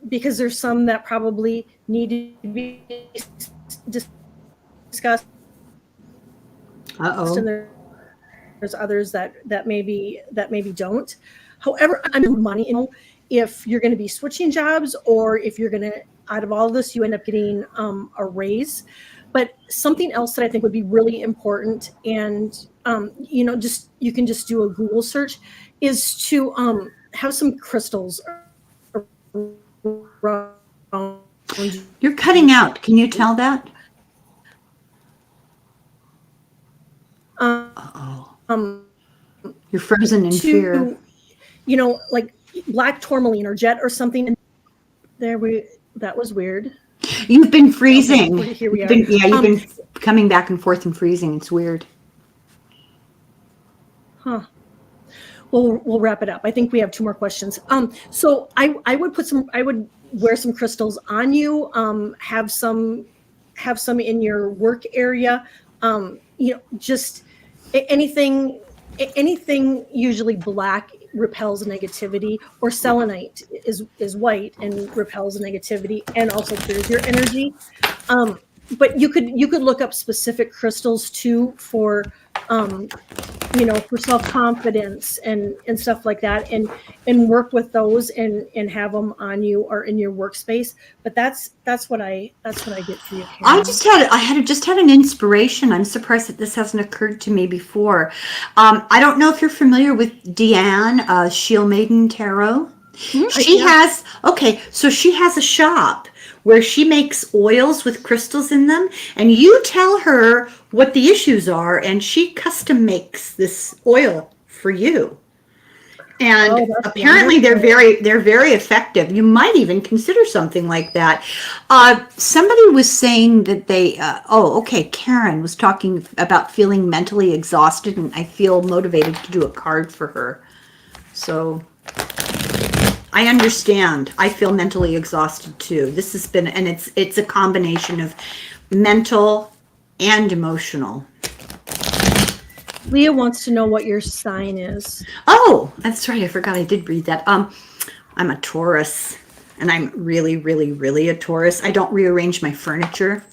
because there's some that probably need to be discussed, Uh-oh. and there's others that maybe don't. However, money, if you're going to be switching jobs, or if you're going to, out of all of this, you end up getting a raise. But something else that I think would be really important, and just, you can just do a Google search, is to have some crystals around. You're cutting out. Can you tell that? Uh-oh. You're frozen in fear. Like black tourmaline or jet or something. That was weird. You've been freezing. Okay, here we are. You've been coming back and forth and freezing. It's weird. Huh. Well, we'll wrap it up. I think we have 2 more questions. So I would wear some crystals on you. Have some in your work area. Just anything. Usually black repels negativity, or selenite is white and repels negativity and also clears your energy. But you could look up specific crystals too for for self-confidence and stuff like that, and work with those and have them on you or in your workspace. But that's what I get for you, Karen. I just had an inspiration. I'm surprised that this hasn't occurred to me before. I don't know if you're familiar with Deanne, Shield Maiden Tarot. She has a shop where she makes oils with crystals in them, and you tell her what the issues are, and she custom makes this oil for you. And apparently wonderful. they're very effective. You might even consider something like that. Somebody was saying that Karen was talking about feeling mentally exhausted, and I feel motivated to do a card for her. So I understand. I feel mentally exhausted too. This has been, and it's a combination of mental and emotional. Leah wants to know what your sign is. Oh, that's right. I forgot I did read that. I'm a Taurus, and I'm really, really, really a Taurus. I don't rearrange my furniture.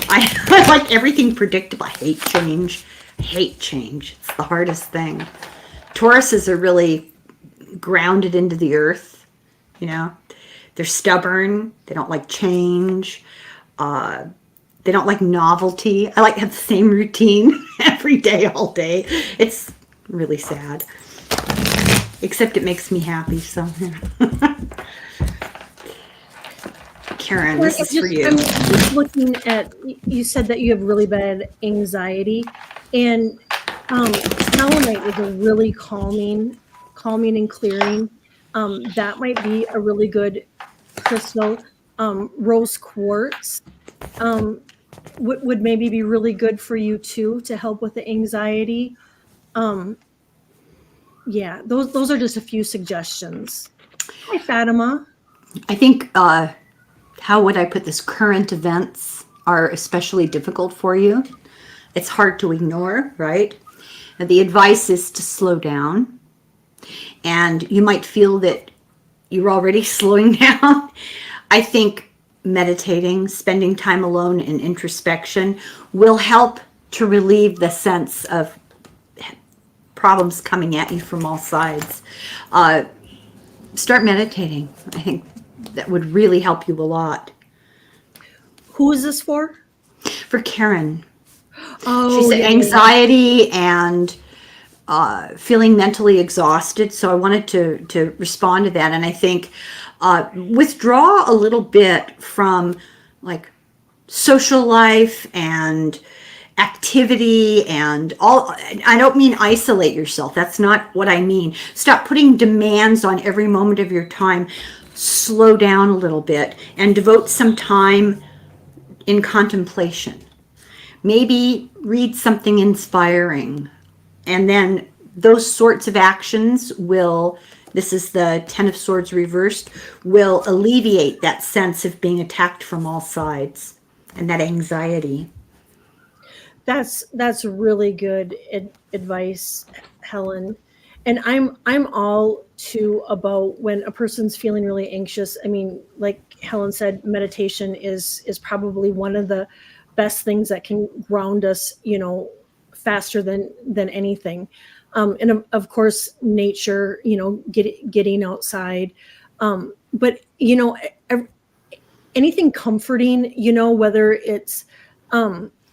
I like everything predictable. I hate change. It's the hardest thing. Tauruses are really grounded into the earth. They're stubborn. They don't like change. They don't like novelty. I like to have the same routine every day, all day. It's really sad. Except it makes me happy, so. Karen, Well, this is for you. I'm just looking at, you said that you have really bad anxiety, and selenite is a really calming and clearing. That might be a really good crystal. Rose quartz would maybe be really good for you too, to help with the anxiety. Um, yeah, those are just a few suggestions. Hi, Fatima. I think, how would I put this? Current events are especially difficult for you. It's hard to ignore, right? And the advice is to slow down. And you might feel that you're already slowing down. I think meditating, spending time alone in introspection will help to relieve the sense of problems coming at you from all sides. Start meditating. I think that would really help you a lot. Who is this for? For Karen, she Oh, said yeah, yeah, yeah. anxiety and feeling mentally exhausted. So I wanted to respond to that. And I think withdraw a little bit from like social life and activity and all. I don't mean isolate yourself. That's not what I mean. Stop putting demands on every moment of your time. Slow down a little bit and devote some time in contemplation. Maybe read something inspiring. And then those sorts of actions will, this is the Ten of Swords reversed, will alleviate that sense of being attacked from all sides and that anxiety. That's really good advice, Helen. And I'm all too about when a person's feeling really anxious. I mean, like Helen said, meditation is probably one of the best things that can ground us, faster than anything. And of course, nature, getting outside. But anything comforting, whether it's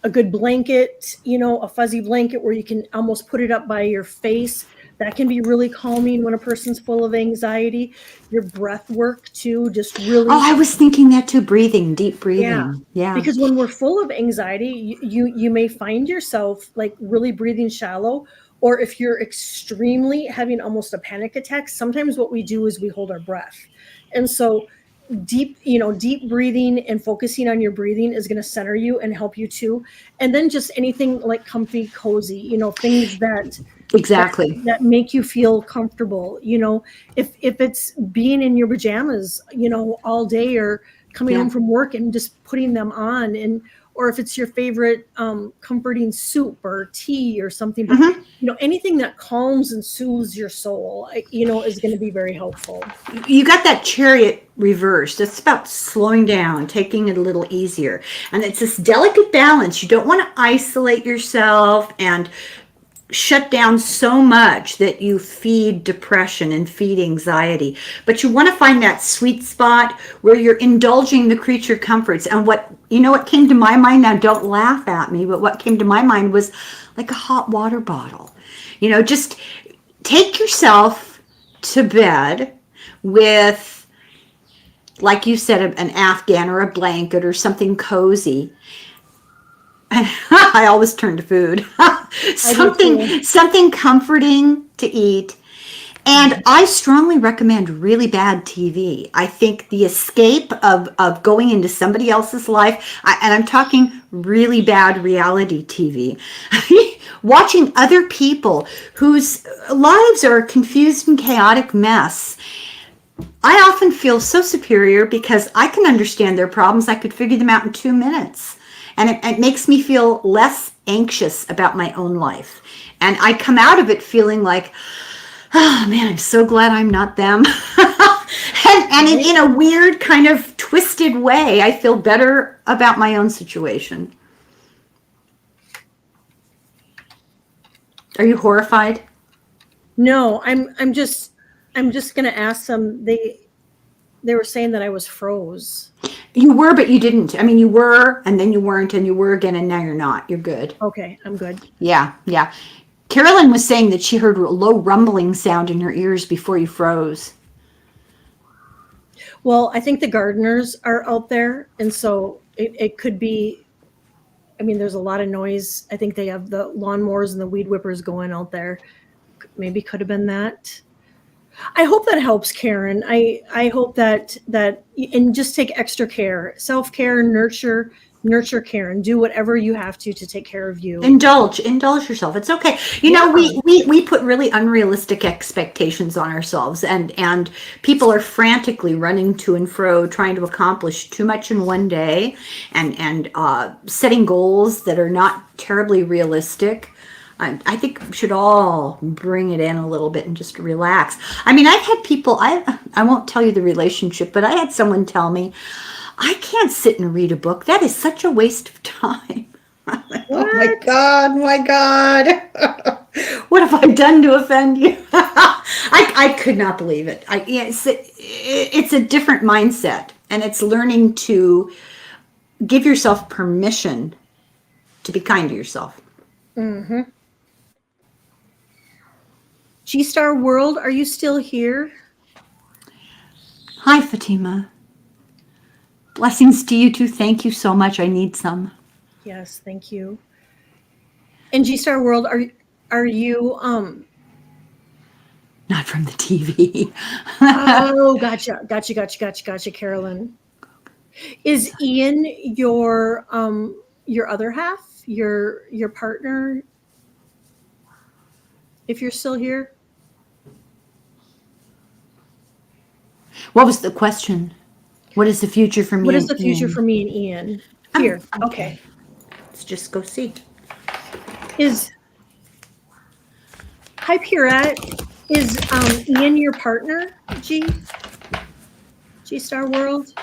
a good blanket, a fuzzy blanket where you can almost put it up by your face. That can be really calming when a person's full of anxiety. Your breath work too, just Oh, really, I was thinking that too. Breathing, deep yeah. breathing. Yeah. Because when we're full of anxiety, you may find yourself like really breathing shallow, or if you're extremely having almost a panic attack, sometimes what we do is we hold our breath. And so deep breathing and focusing on your breathing is going to center you and help you too. And then just anything like comfy, cozy, things that Exactly. that make you feel comfortable. If it's being in your pajamas, all day, or coming Yeah. home from work and just putting them on, and or if it's your favorite comforting soup or tea or something. But Hmm. anything that calms and soothes your soul, is going to be very helpful. You got that chariot reversed. It's about slowing down, taking it a little easier. And it's this delicate balance. You don't want to isolate yourself and shut down so much that you feed depression and feed anxiety. But you want to find that sweet spot where you're indulging the creature comforts. And what came to my mind, now don't laugh at me, but what came to my mind was like a hot water bottle. Just take yourself to bed with, like you said, an Afghan or a blanket or something cozy. I always turn to food. I do too. something comforting to eat. And I strongly recommend really bad TV. I think the escape of going into somebody else's life, and I'm talking really bad reality TV, watching other people whose lives are a confused and chaotic mess. I often feel so superior because I can understand their problems. I could figure them out in 2 minutes. And it makes me feel less anxious about my own life. And I come out of it feeling like, oh man, I'm so glad I'm not them. and in a weird kind of twisted way, I feel better about my own situation. Are you horrified? No, I'm just gonna ask them. They were saying that I was froze. You were, but you didn't. I mean, you were, and then you weren't, and you were again, and now you're not. You're good. Okay, I'm good. Yeah, yeah. Carolyn was saying that she heard a low rumbling sound in her ears before you froze. Well, I think the gardeners are out there, and so it could be. I mean, there's a lot of noise. I think they have the lawnmowers and the weed whippers going out there. Maybe could have been that. I hope that helps, Karen. I hope that and just take extra care, self care, nurture, Karen. Do whatever you have to take care of you. Indulge yourself. It's okay. You know, we put really unrealistic expectations on ourselves, and people are frantically running to and fro trying to accomplish too much in one day, and setting goals that are not terribly realistic. I think we should all bring it in a little bit and just relax. I mean, I've had people, I won't tell you the relationship, but I had someone tell me, I can't sit and read a book. That is such a waste of time. Oh my God, my God. What have I done to offend you? I could not believe it. It's a different mindset, and it's learning to give yourself permission to be kind to yourself. Mm-hmm. G-Star World, are you still here? Hi, Fatima. Blessings to you too. Thank you so much. I need some. Yes, thank you. And G-Star World, are you not from the TV? Oh, gotcha, Carolyn. Is Ian your other half, your partner? If you're still here? What was the question? What is the future for me? What is the future for me and Ian? Here. Okay. Let's just go see. Hi, Pierrette. Is Ian your partner, G-Star World?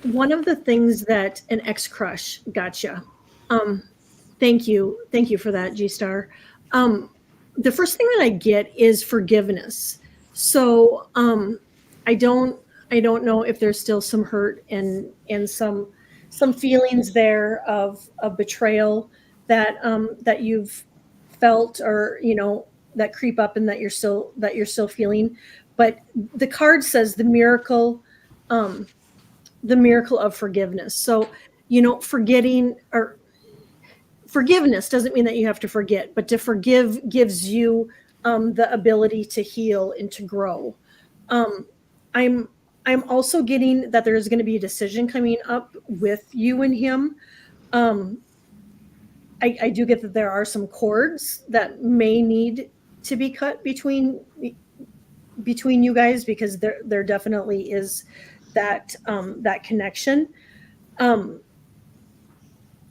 One of the things that an ex-crush gotcha. Thank you for that, G-Star. The first thing that I get is forgiveness. So I don't know if there's still some hurt and some feelings there of betrayal that you've felt, or that creep up and that you're still feeling. But the card says the miracle of forgiveness. So, forgetting or forgiveness doesn't mean that you have to forget, but to forgive gives you the ability to heal and to grow. I'm also getting that there's going to be a decision coming up with you and him. I do get that there are some cords that may need to be cut between you guys, because there definitely is that connection.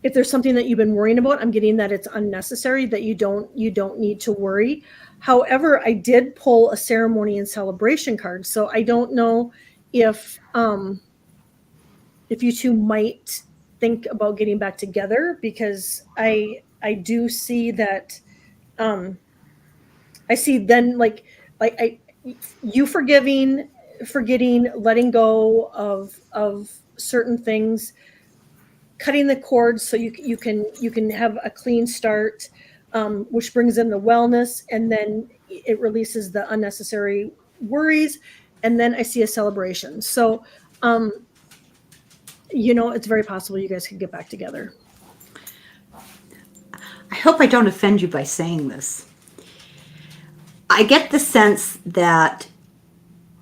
If there's something that you've been worrying about, I'm getting that it's unnecessary, that you don't need to worry. However, I did pull a ceremony and celebration card, so I don't know if you two might think about getting back together, because I do see that I see then like you forgetting, letting go of certain things, cutting the cords so you can have a clean start, which brings in the wellness, and then it releases the unnecessary worries, and then I see a celebration. So it's very possible you guys could get back together. I hope I don't offend you by saying this. I get the sense that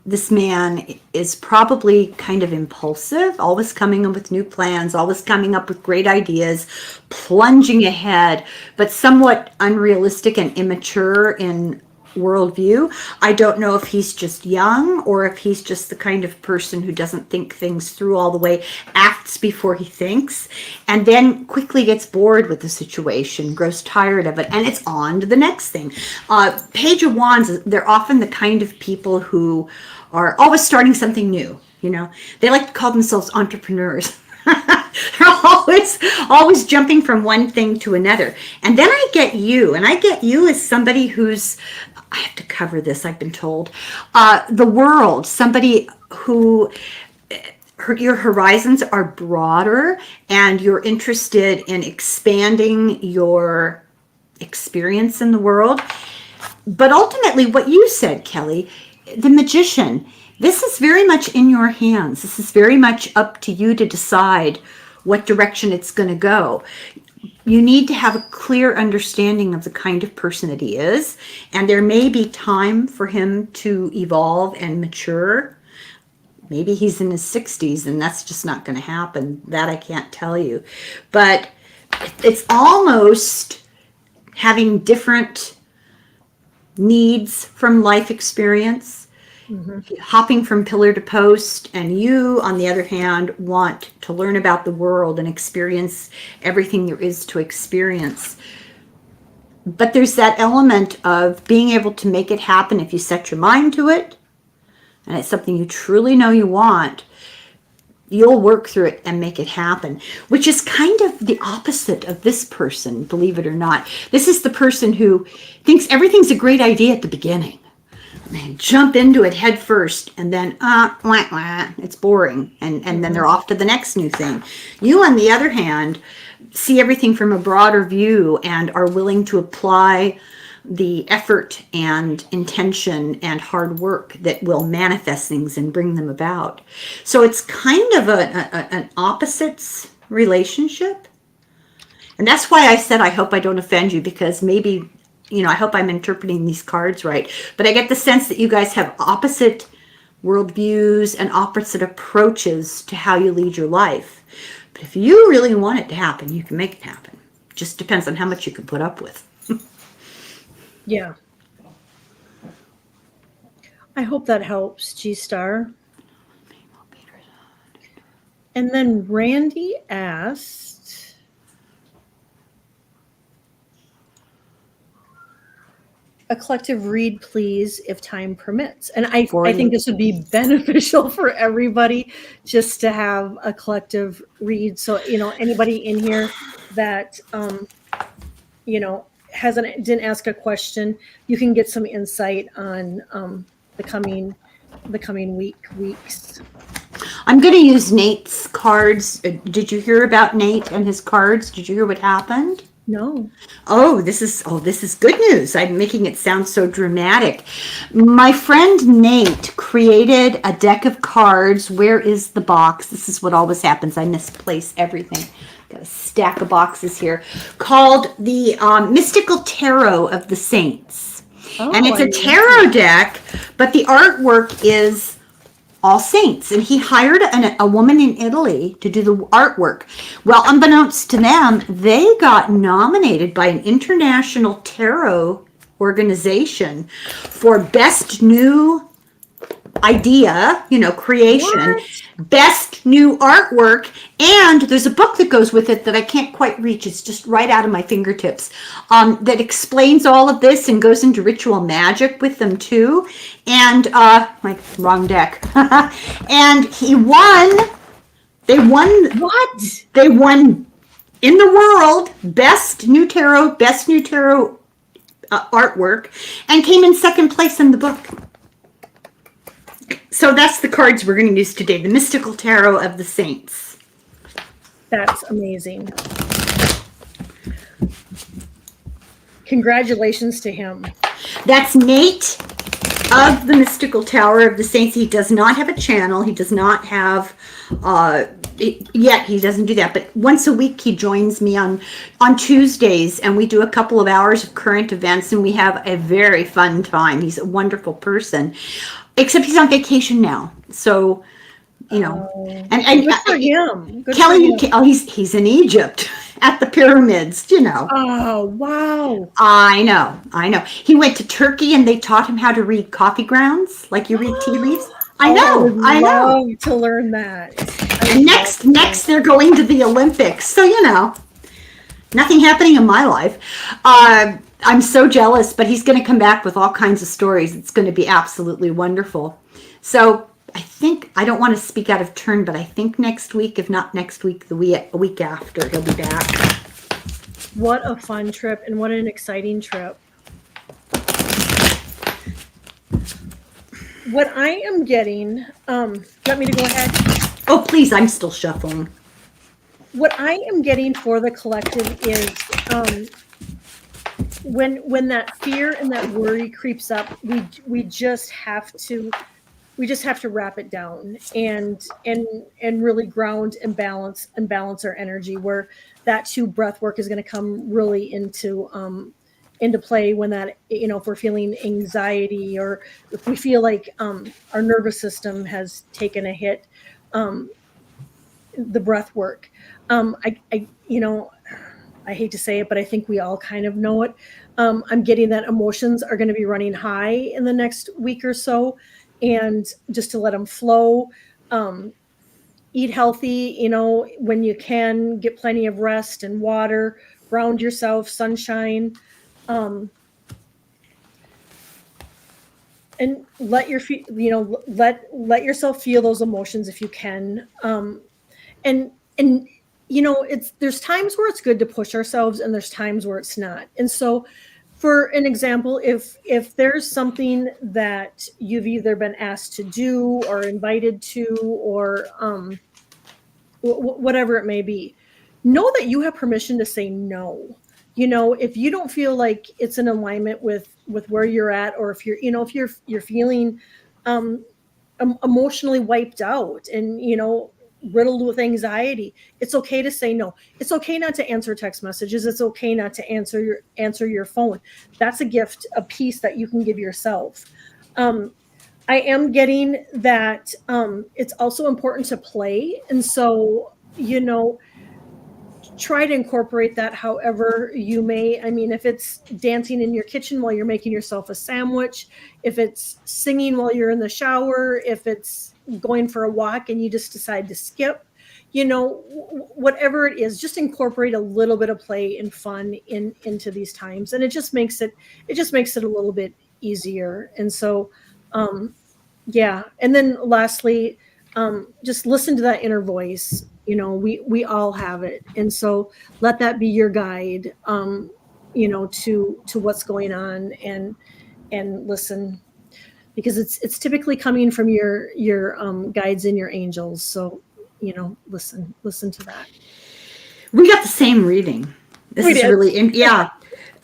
this man is probably kind of impulsive, always coming up with new plans, always coming up with great ideas, plunging ahead, but somewhat unrealistic and immature in worldview. I don't know if he's just young, or if he's just the kind of person who doesn't think things through all the way after acts before he thinks, and then quickly gets bored with the situation, grows tired of it, and it's on to the next thing. Page of Wands, they're often the kind of people who are always starting something new. They like to call themselves entrepreneurs. They're always jumping from one thing to another. And then I get you as somebody who's, I have to cover this, I've been told, the world, somebody who, your horizons are broader and you're interested in expanding your experience in the world. But ultimately, what you said, Kelly, the Magician, this is very much in your hands. This is very much up to you to decide what direction it's going to go. You need to have a clear understanding of the kind of person that he is, and there may be time for him to evolve and mature. Maybe he's in his 60s and that's just not going to happen. That I can't tell you. But it's almost having different needs from life experience, hopping from pillar to post, and you, on the other hand, want to learn about the world and experience everything there is to experience. But there's that element of being able to make it happen if you set your mind to it, and it's something you truly know you want. You'll work through it and make it happen, which is kind of the opposite of this person, believe it or not. This is the person who thinks everything's a great idea at the beginning. They jump into it head first, and then it's boring, and then they're off to the next new thing. You, on the other hand, see everything from a broader view and are willing to apply the effort and intention and hard work that will manifest things and bring them about. So it's kind of an opposites relationship. And that's why I said I hope I don't offend you, because maybe, I hope I'm interpreting these cards right. But I get the sense that you guys have opposite worldviews and opposite approaches to how you lead your life. But if you really want it to happen, you can make it happen. Just depends on how much you can put up with. Yeah. I hope that helps, G-Star. And then Randy asked, a collective read, please, if time permits. And I think this would be beneficial for everybody just to have a collective read. So, anybody in here that, didn't ask a question, you can get some insight on the coming weeks. I'm going to use Nate's cards. Did you hear about Nate and his cards? Did you hear what happened? No. This is good news. I'm making it sound so dramatic. My friend Nate created a deck of cards. Where is the box? This is what always happens. I misplace everything. Got a stack of boxes here, called the Mystical Tarot of the Saints. And it's a tarot deck, but the artwork is all saints. And he hired a woman in Italy to do the artwork. Well, unbeknownst to them, they got nominated by an international tarot organization for Best New Idea, creation, Best New Artwork, and there's a book that goes with it that I can't quite reach. It's just right out of my fingertips, that explains all of this and goes into ritual magic with them too. And my wrong deck. And he won. They won. What? They won in the world Best New Tarot artwork, and came in second place in the book. So that's the cards we're going to use today, the Mystical Tarot of the Saints. That's amazing. Congratulations to him. That's Nate of the Mystical Tower of the Saints. He does not have a channel. He does not have, yet he doesn't do that. But once a week he joins me on Tuesdays, and we do a couple of hours of current events, and we have a very fun time. He's a wonderful person. Except he's on vacation now, so and good for him. Good Kelly, for him. He's in Egypt at the pyramids, Oh wow! I know. He went to Turkey, and they taught him how to read coffee grounds, like you read tea leaves. I know. I love to learn that. And next they're going to the Olympics. So, nothing happening in my life. I'm so jealous, but he's going to come back with all kinds of stories. It's going to be absolutely wonderful. So I think, I don't want to speak out of turn, but I think next week, if not next week, a week after, he'll be back. What a fun trip, and what an exciting trip. What I am getting, you want me to go ahead? Oh, please, I'm still shuffling. What I am getting for the collective is when that fear and that worry creeps up, we just have to wrap it down and really ground and balance our energy, where that too breath work is going to come really into play when that, if we're feeling anxiety or if we feel like our nervous system has taken a hit, the breath work. I hate to say it, but I think we all kind of know it. I'm getting that emotions are going to be running high in the next week or so, and just to let them flow. Eat healthy, when you can, get plenty of rest and water, ground yourself, sunshine, and let let yourself feel those emotions if you can. And there's times where it's good to push ourselves, and there's times where it's not. And so, for an example, if there's something that you've either been asked to do or invited to, or whatever it may be, know that you have permission to say no. If you don't feel like it's in alignment with where you're at, or if you're feeling emotionally wiped out and riddled with anxiety, it's okay to say no. It's okay not to answer text messages. It's okay not to answer your phone. That's a gift, a piece that you can give yourself. I am getting that it's also important to play, and so try to incorporate that however you may. I mean, if it's dancing in your kitchen while you're making yourself a sandwich, if it's singing while you're in the shower, if it's going for a walk and you just decide to skip, whatever it is, just incorporate a little bit of play and fun into these times, and it just makes it a little bit easier. And so yeah. And then lastly, just listen to that inner voice. We all have it. And so let that be your guide, to what's going on, and listen, because it's typically coming from your guides and your angels. So, listen to that. We got the same reading. This We is did. really, yeah.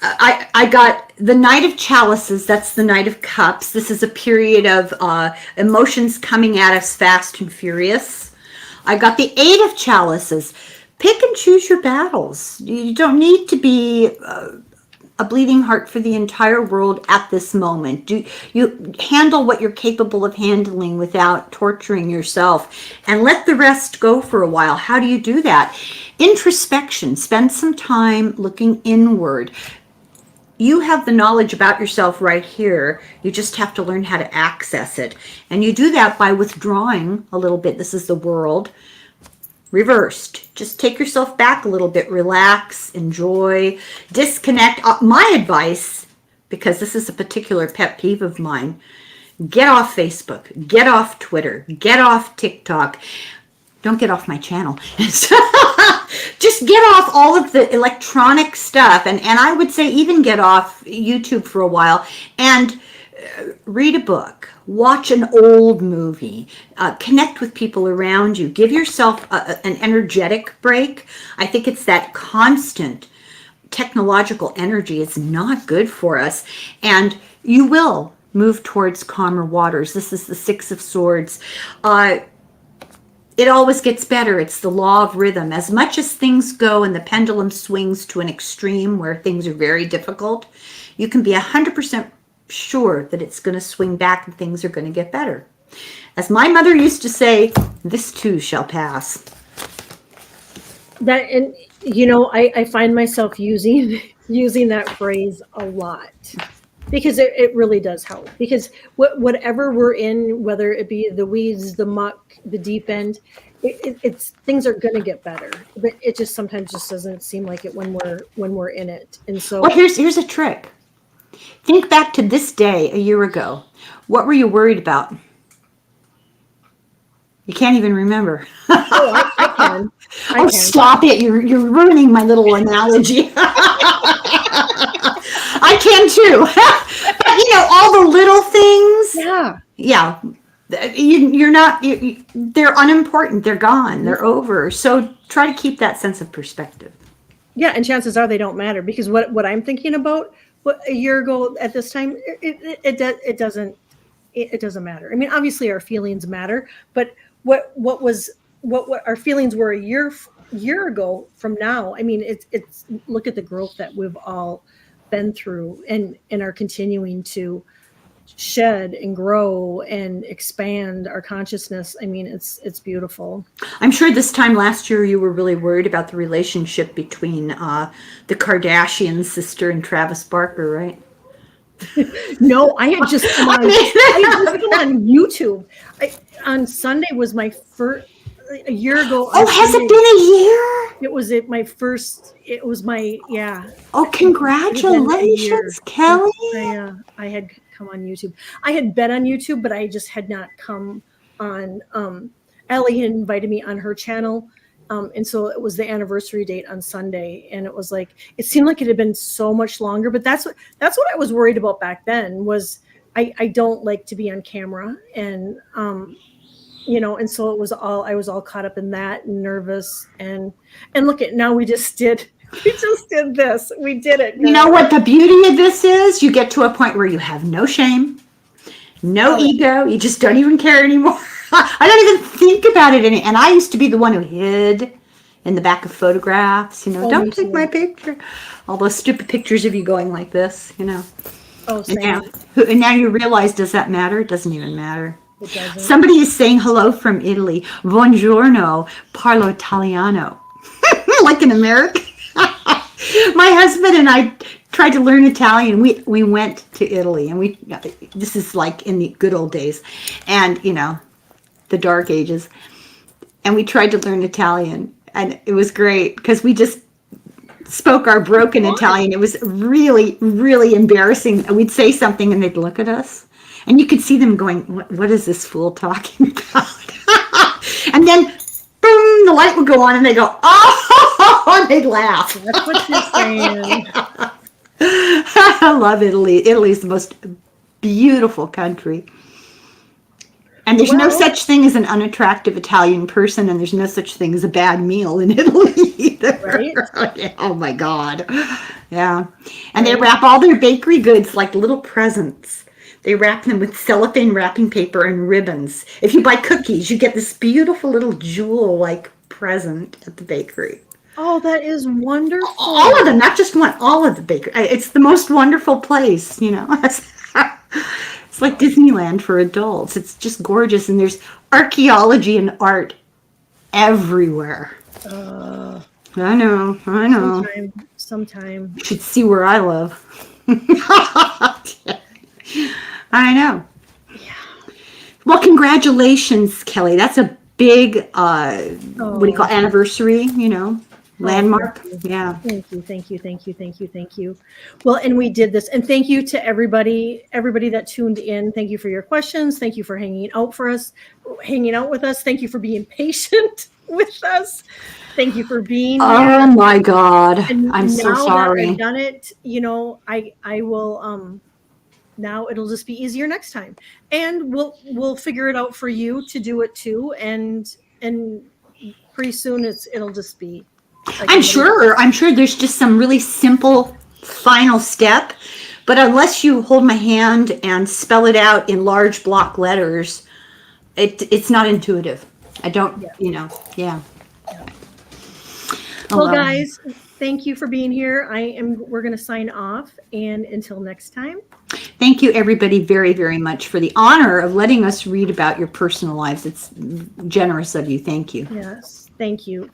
I got the Knight of Chalices. That's the Knight of Cups. This is a period of emotions coming at us fast and furious. I got the Eight of Chalices. Pick and choose your battles. You don't need to be a bleeding heart for the entire world at this moment. You handle what you're capable of handling without torturing yourself, and let the rest go for a while. How do you do that? Introspection. Spend some time looking inward. You have the knowledge about yourself right here. You just have to learn how to access it. And you do that by withdrawing a little bit. This is the World. Reversed. Just take yourself back a little bit. Relax, enjoy, disconnect. My advice, because this is a particular pet peeve of mine, get off Facebook, get off Twitter, get off TikTok. Don't get off my channel. Just get off all of the electronic stuff. And I would say even get off YouTube for a while and read a book, watch an old movie, connect with people around you, give yourself an energetic break. I think it's that constant technological energy is not good for us. And you will move towards calmer waters. This is the Six of Swords. It always gets better. It's the law of rhythm. As much as things go and the pendulum swings to an extreme where things are very difficult, you can be 100% sure that it's going to swing back and things are going to get better. As my mother used to say, this too shall pass. That, and I find myself using that phrase a lot. because it really does help. Because whatever we're in, whether it be the weeds, the muck, the deep end, it's things are going to get better. But it just sometimes just doesn't seem like it when we're in it. And so, Well, here's a trick. Think back to this day a year ago. What were you worried about? You can't even remember. oh, I can. I Oh, can. stop it. You're ruining my little analogy. I can too. But you know, all the little things. Yeah. Yeah. You're not, they're unimportant. They're gone. They're over. So try to keep that sense of perspective. Yeah, and chances are they don't matter, because what I'm thinking about what a year ago at this time, it doesn't matter. I mean, obviously our feelings matter, but what our feelings were a year ago from now. I mean, it's look at the growth that we've all been through and are continuing to shed and grow and expand our consciousness. I mean, it's beautiful. I'm sure this time last year you were really worried about the relationship between the Kardashian sister and Travis Barker, right? No, I had just come on. I had just come on YouTube. On Sunday was my first a year ago. Oh, has it been a year? It was my first. It was my yeah. Oh, congratulations, Kelly. I had come on YouTube. I had been on YouTube, but I just had not come on. Ellie had invited me on her channel. And so it was the anniversary date on Sunday, and it was like it seemed like it had been so much longer. But that's what I was worried about back then. Was I don't like to be on camera, and you know, and so I was all caught up in that and nervous, and look at now we just did this. We did it. You know what the beauty of this is? You get to a point where you have no shame, no ego. You just don't even care anymore. I don't even think about it. And I used to be the one who hid in the back of photographs, you know, don't take my picture. All those stupid pictures of you going like this, you know. Oh, and now you realize, does that matter? It doesn't even matter. It doesn't. Somebody is saying hello from Italy. Buongiorno, parlo Italiano. Like an American. My husband and I tried to learn Italian. We went to Italy, and this is like in the good old days, and you know, the dark ages, and we tried to learn Italian, and it was great because we just spoke our broken Italian. It was really, really embarrassing. We'd say something and they'd look at us, and you could see them going, what is this fool talking about? And then boom, the light would go on and they go, oh, and they'd laugh. That's what you're saying. I love Italy. Italy's the most beautiful country. And there's no such thing as an unattractive Italian person, and there's no such thing as a bad meal in Italy either. Right? Oh my God. Yeah. And they wrap all their bakery goods like little presents. They wrap them with cellophane wrapping paper and ribbons. If you buy cookies, you get this beautiful little jewel-like present at the bakery. Oh, that is wonderful. All of them, not just one, all of the bakery. It's the most wonderful place, you know. It's like Disneyland for adults. It's just gorgeous, and there's archaeology and art everywhere. I know. Sometime. You should see where I live. I know. Yeah. Well, congratulations, Kelly. That's a big, what do you call anniversary, you know, landmark. Yeah. Thank you. Well, and we did this, and thank you to everybody that tuned in. Thank you for your questions. Thank you for hanging out with us. Thank you for being patient with us. Thank you for being here. Oh my God. And I'm so sorry. That I've done it, you know, I will, now it'll just be easier next time, and we'll figure it out for you to do it too. And pretty soon it'll just be. Like I'm sure there's just some really simple final step, but unless you hold my hand and spell it out in large block letters, it's not intuitive. I don't, you know, yeah. Well, guys, thank you for being here. We're going to sign off, and until next time. Thank you, everybody, very, very much for the honor of letting us read about your personal lives. It's generous of you. Thank you. Yes. Thank you.